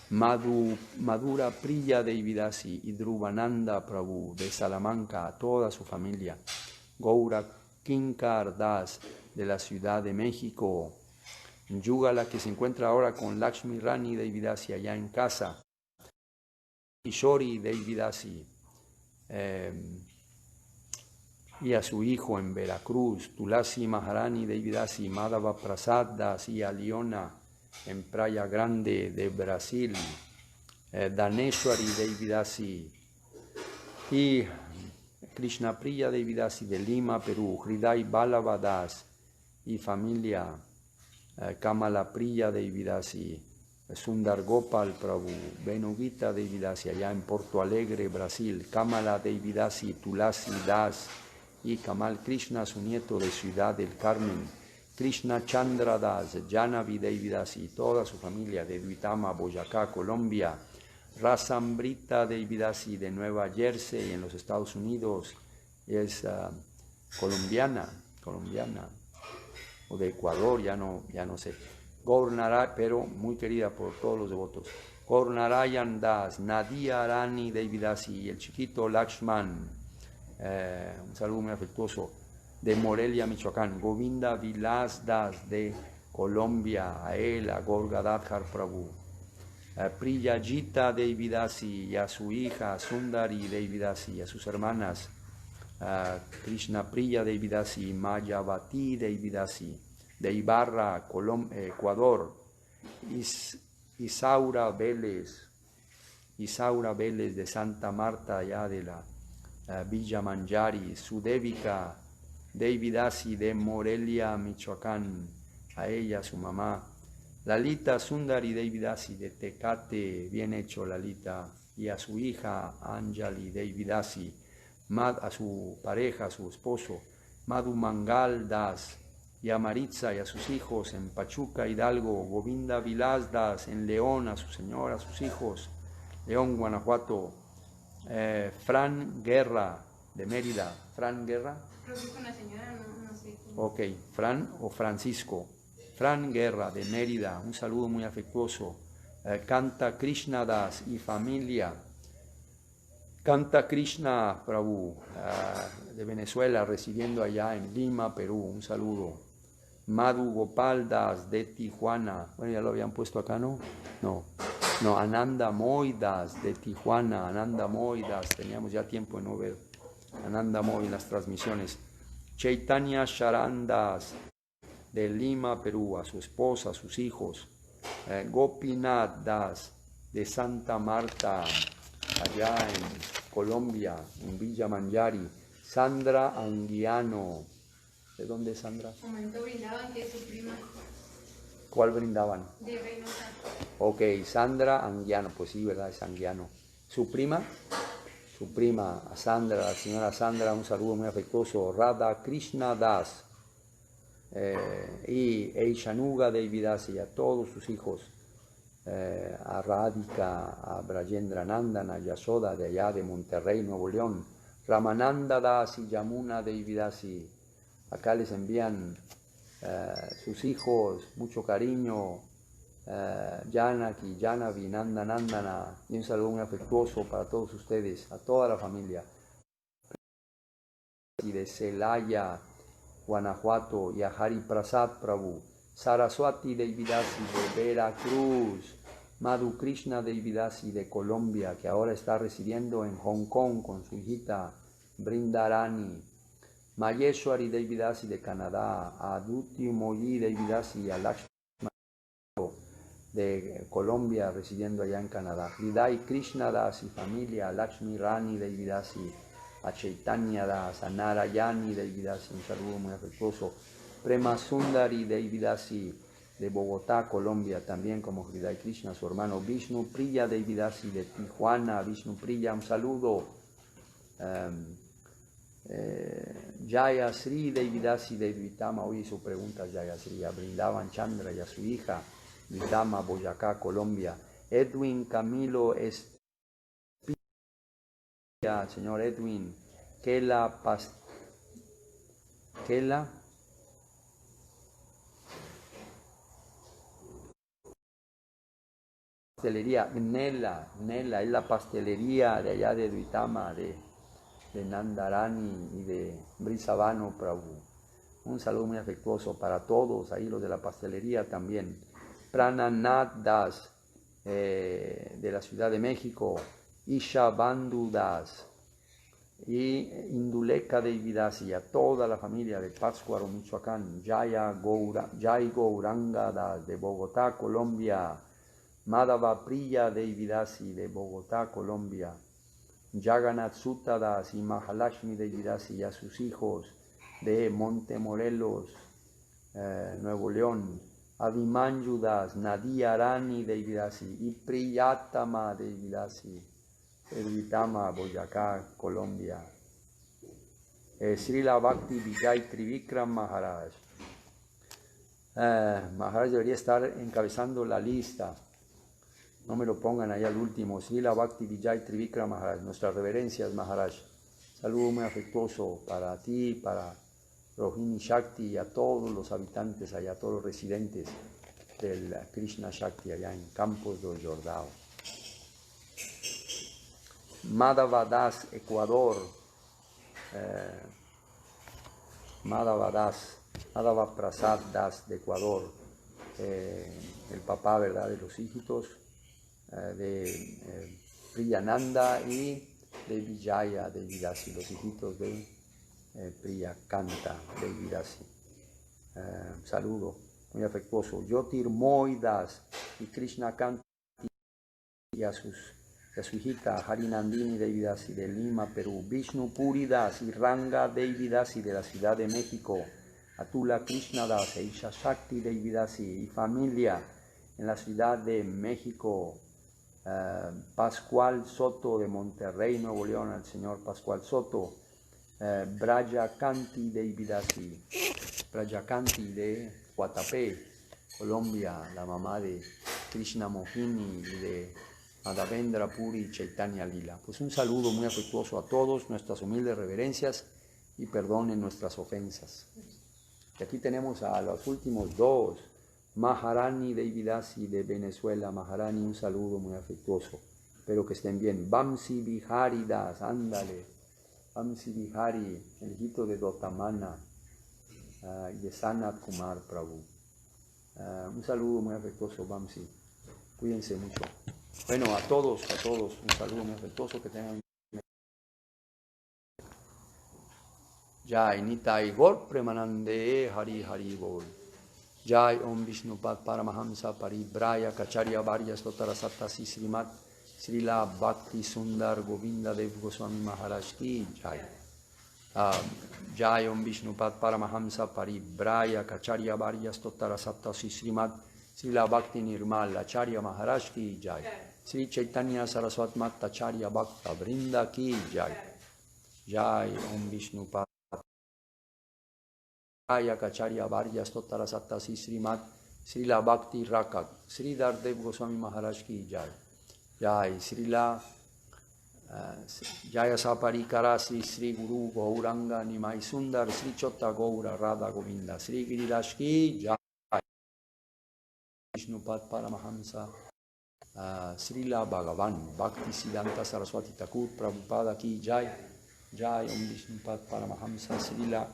Madhura Priya Devidasi y Dhruvananda Prabhu de Salamanca, a toda su familia, Gaura Kinkar Das de la Ciudad de México, Yugala, que se encuentra ahora con Lakshmi Rani Devidasi allá en casa, Kishori Devidasi y a su hijo en Veracruz, Tulasi Maharani Devidasi, Madhava Prasad Das y a Liona en Praia Grande de Brasil, Daneshwari Devidasi y Krishna Priya Devidasi de Lima, Perú, Hriday Ballava Das y familia, Kamala Priya Devidasi, Sundar Gopal Prabhu, Benugita Devidasi allá en Porto Alegre, Brasil, Kamala Devidasi, Tulasi Das y Kamal Krishna, su nieto de Ciudad del Carmen, Krishna Chandra Das, Janavi Devidasi y toda su familia de Duitama, Boyacá, Colombia, Rasambrita Devidasi de Nueva Jersey en los Estados Unidos, es colombiana, o de Ecuador, ya no sé. Gaur Narayan, pero muy querida por todos los devotos. Gaur Narayan Das, Nadia Rani Devidasi y el chiquito Lakshman, un saludo muy afectuoso, de Morelia, Michoacán. Govinda Vilas Das de Colombia, a él, a Gaur Gadadhar Prabhu. Priyajita Devidasi y a su hija Sundari Devidasi y a sus hermanas Krishna Priya Devidasi y Mayavati Devidasi de Ibarra, Ecuador, Isaura Vélez de Santa Marta, allá de la Villa Manjari, Sudevika Devidasi de Morelia, Michoacán, a ella, su mamá, Lalita Sundari Devidasi de Tecate, bien hecho Lalita, y a su hija Anjali Devidasi, a su pareja, a su esposo, Madhu Mangal Das, y a Maritza y a sus hijos en Pachuca, Hidalgo, Govinda Vilas Das en León, a su señora, a sus hijos, León, Guanajuato. Fran Guerra, de Mérida. Fran Guerra. Creo que es una señora, no sé. Ok, Fran o Francisco. Fran Guerra, de Mérida. Un saludo muy afectuoso. Canta Krishna Das y familia. Canta Krishna Prabhu, de Venezuela, residiendo allá en Lima, Perú. Un saludo. Madhu Gopal Das, de Tijuana. Bueno, ya lo habían puesto acá, ¿no? No, Ananda Moidas, de Tijuana. Ananda Moidas, teníamos ya tiempo de no ver Ananda Moy en las transmisiones. Chaitanya Sharandas, de Lima, Perú, a su esposa, a sus hijos. Gopinath Das, de Santa Marta, allá en Colombia, en Villa Manjari. Sandra Anguiano. ¿De dónde es Sandra? Comentó brindaban que es su prima. ¿Cuál brindaban? De Reynosa. Ok, Sandra Anguiano, pues sí, ¿verdad? Es Anguiano. ¿Su prima? Su prima, a Sandra, la señora Sandra, un saludo muy afectuoso. Radha Krishna Das. Y Eishanuga Devidasi, a todos sus hijos. A Radhika, a Brajendra Nandana, Yasoda, de allá de Monterrey, Nuevo León. Ramananda Das y Yamuna Devidasi. Acá les envían sus hijos, mucho cariño, Janaki, Janavi, Nandana, y un saludo muy afectuoso para todos ustedes, a toda la familia. Y de Celaya, Guanajuato, y a Hari Prasad Prabhu, Saraswati Devidasi de Veracruz, Madhu Krishna Devidasi de Colombia, que ahora está residiendo en Hong Kong con su hijita Brindarani. Mayeshwari Devidasi de Canadá, Aduti Moyi Devidasi y a Lakshmi de Colombia, residiendo allá en Canadá. Hridai Krishna Das y familia, Lakshmi Rani Devidasi, a Chaitanya Das, a Narayani Devidasi, un saludo muy afectuoso. Prema Sundari Devidasi de Bogotá, Colombia, también como Hridai Krishna, su hermano Vishnu Priya Devidasi de Tijuana, Vishnu Priya, un saludo. Jaya Sri Devidasi de Duitama, hoy hizo preguntas Jaya Sri, a Brindavan Chandra y a su hija, Duitama, Boyacá, Colombia. Edwin Camilo Espilla, señor Edwin, Kela pastelería, Nela, es la pastelería de allá de Duitama, de Nandarani y de Brisavano Prabhu. Un saludo muy afectuoso para todos, ahí los de la pastelería también. Prananath Das, de la Ciudad de México. Isha Bandhu Das y Induleka Devidasi, y a toda la familia de Pátzcuaro, Michoacán. Jai Gauranga Das, de Bogotá, Colombia. Madhava Priya Devidasi, de Bogotá, Colombia. Jagannath Sutta Das y Mahalakshmi Devidasi y a sus hijos de Montemorelos, Nuevo León. Abhimanyu Das, Nadia Rani Devidasi y Priyatama Devidasi, Duitama, Boyacá, Colombia. Srila Bhakti Vijay Trivikram Maharaj. Maharaj debería estar encabezando la lista. No me lo pongan ahí al último. Srila Bhakti Vijay Trivikram Maharaj. Nuestras reverencias, Maharaj. Saludo muy afectuoso para ti, para Rohini Shakti y a todos los habitantes allá, a todos los residentes del Krishna Shakti allá en Campos del Jordao. Madhava Das, Ecuador. Madhava Prasad Das de Ecuador. El papá, ¿verdad?, de los hijitos de Priyananda y de Vijaya de Vidasi, los hijitos de Priyakanta de Vidasi. Saludo muy afectuoso. Yotir Moidas y Krishna Kanti y a su hijita Harinandini Devidasi de Lima, Perú. Vishnu Puridas y Ranga Devidasi de la Ciudad de México. Atula Krishna Das e Isha Shakti Devidasi y familia en la Ciudad de México. Pascual Soto de Monterrey, Nuevo León, al señor Pascual Soto. Brajakanti Devidasi, Brajakanti de Guatapé, Colombia, la mamá de Krishna Mohini y de Madhavendra Puri Chaitanya Lila. Pues un saludo muy afectuoso a todos, nuestras humildes reverencias y perdonen nuestras ofensas. Y aquí tenemos a los últimos dos, Maharani Devidasi de Venezuela. Maharani, un saludo muy afectuoso. Espero que estén bien. Vamsi Bihari Das, ándale. Vamsi Bihari, el hijito de Dotamana y de Sanat Kumar Prabhu. Un saludo muy afectuoso, Vamsi. Cuídense mucho. Bueno, a todos, un saludo muy afectuoso, que tengan. Jai Nitai Gaur Premanande Hari Hari Bol. Jai Om Vishnupad Paramahamsa Paribraya Kacharya Varya Stotara Sattasi Srimat Srila Bhakti Sundar Govinda Dev Goswami Maharaj Ki Jai. Jai Om Vishnupad Paramahamsa Paribraya Kacharya Varya Stotara Sattasi Srimat Srila Bhakti Nirmal Acharya Maharaj Ki Jai. Sri Chaitanya Saraswat Mata Acharya Bhakta Vrinda Ki Jai. Jai Om Vishnupad Kacharya Varya Stotara Sattasi Srimat Srila Bhakti Rakak Sridhar Dev Goswami Maharaj Ki Jai. Jai Srila Jaya Saparikara Sri Guru Gauranga Nimai Sundar Sri Chotta Gaura Radha Govinda Sri Giriraj Ki Jai. Vishnupad Paramahamsa Srila Bhagavan Bhakti Siddhanta Saraswati Thakur Prabhupada Ki Jai. Jai Om Vishnupad Paramahamsa Srila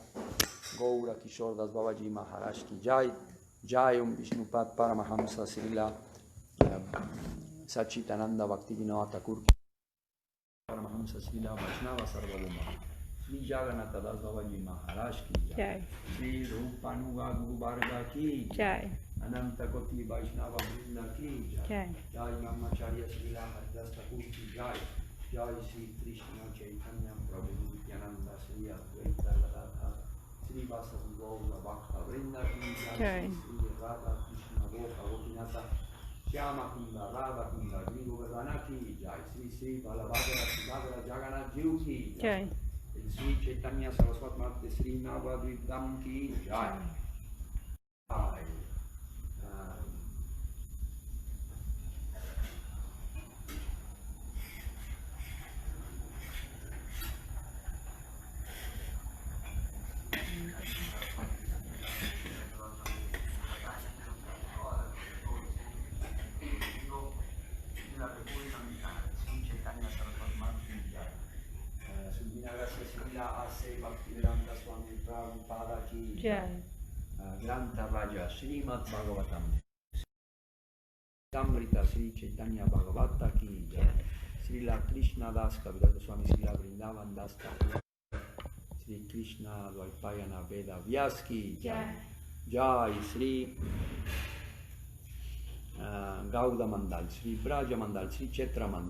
Gaura Kishore Das Babaji Maharaj Ki Jai. Jai Om Vishnupad Paramahamsa Srila Sachitananda Bhaktivinoda Thakur Paramahamsa Srila Vaishnava Sarvabhauma Sri Jagannatha Das Babaji Maharaj Ki Jai. Sri Rupanuga Guru Varga Ki Jai. Ananta Koti Vaishnava Vrinda Ki Jai. Jai Brahmacharya Srila Haridas Thakur Ki Jai. Jai Sri Krishna Chaitanya Prabhu Nityananda Sri Advaita Gadadhar Sri Vasadi Gaura Bhakta Vrinda Ki Jai. Sri Radha Krishna Gopa Gopinata Shyama Kunda Radha Kunda Giri Govardhana Ki Jai. Sri Sri Balabhadra Subhadra Jagannath Jiu Ki Jai. Sri Chaitanya Saraswat Mate Sri Navadvip Dham Ki Jai. Jai. Jai. Granta Raja Srimad Bhagavatam Amrita Sri Chaitanya Bhagavata Ki Jai. Srila Krishna Das Kaviraj Goswami Srila Vrindavan Das Thakur Sri Krishna Dvaipayana Veda Vyas Ki Jai. Jai Sri Gauda Mandal Sri Braja Mandal Sri Chetra Mandal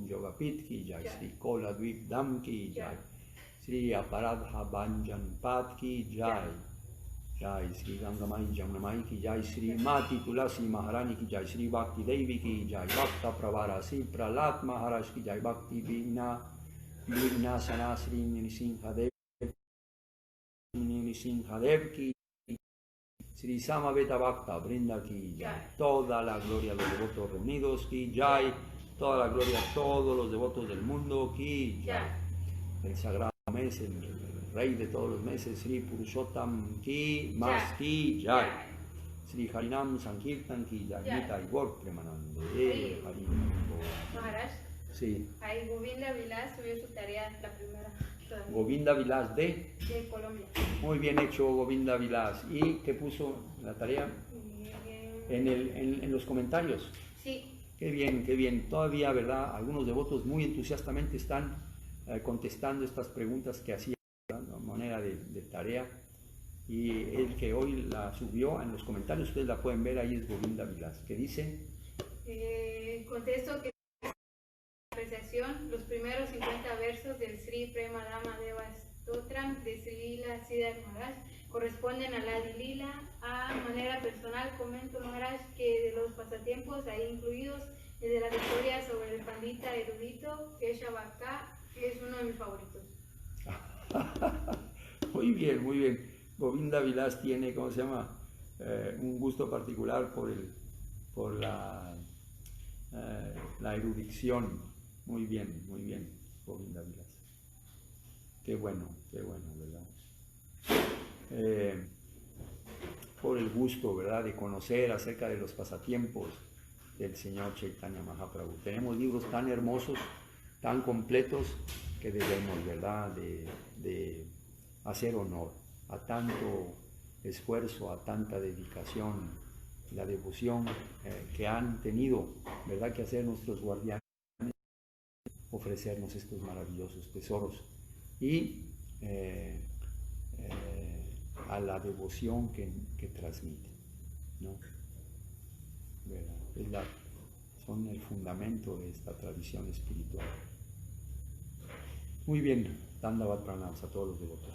Yogapit Ki Jai. Sri Kola Dvip Dham Ki Jai. Sri Aparadha Bhanjan Pad Ki Jai. Jai Sri Gangamai Jamnamai Ki Jai. Sri Mati Tulasi Maharani Ki Jai. Sri Bhakti Devi Ki Jai. Bhakta Pravara Sri Pralat Maharaj Ki Jai. Bhakti Vigna Sana Sri Nrisimhadev Ki. Sri Samaveta Bhakta Vrinda Ki Jai. Toda la gloria a los devotos reunidos Ki Jai. Toda la gloria a todos los devotos del mundo Ki Jai. El sagrado mes, el rey de todos los meses, Sri Purushottam Ki Mas Ki Jai. Sri Harinam Sankirtan Ki Jai. Nitai Gaur Premanande Harinam. Maharaj. Sí. Ahí Govinda Vilas subió su tarea la primera. Govinda Vilas de Colombia. Muy bien hecho, Govinda Vilas. ¿Y qué puso la tarea? En los comentarios. Sí. Qué bien, qué bien. Todavía, ¿verdad? Algunos devotos muy entusiastamente están contestando estas preguntas que hacía de manera de tarea. Y el que hoy la subió en los comentarios, ustedes la pueden ver, ahí es Govinda Vilas. ¿Qué dice? Contesto que apreciación, los primeros 50 versos del Sri Prema Dama Deva Stotram de Sri Siddhar Maharaj corresponden a la Lila. A manera personal comento, Maharaj, que de los pasatiempos ahí incluidos el de las historias sobre el pandita erudito Keshavaka es uno de mis favoritos. Muy bien, muy bien. Govinda Vilas tiene, ¿cómo se llama? Un gusto particular por la erudición. Muy bien, Govinda Vilas. Qué bueno, ¿verdad? Por el gusto, ¿verdad?, de conocer acerca de los pasatiempos del Señor Chaitanya Mahaprabhu. Tenemos libros tan hermosos, tan completos, que debemos, ¿verdad?, de hacer honor a tanto esfuerzo, a tanta dedicación, la devoción que han tenido, ¿verdad?, que hacer nuestros guardianes, ofrecernos estos maravillosos tesoros, y a la devoción que transmite, ¿no? Son el fundamento de esta tradición espiritual. Muy bien, Dandavat Pranams a todos los devotos.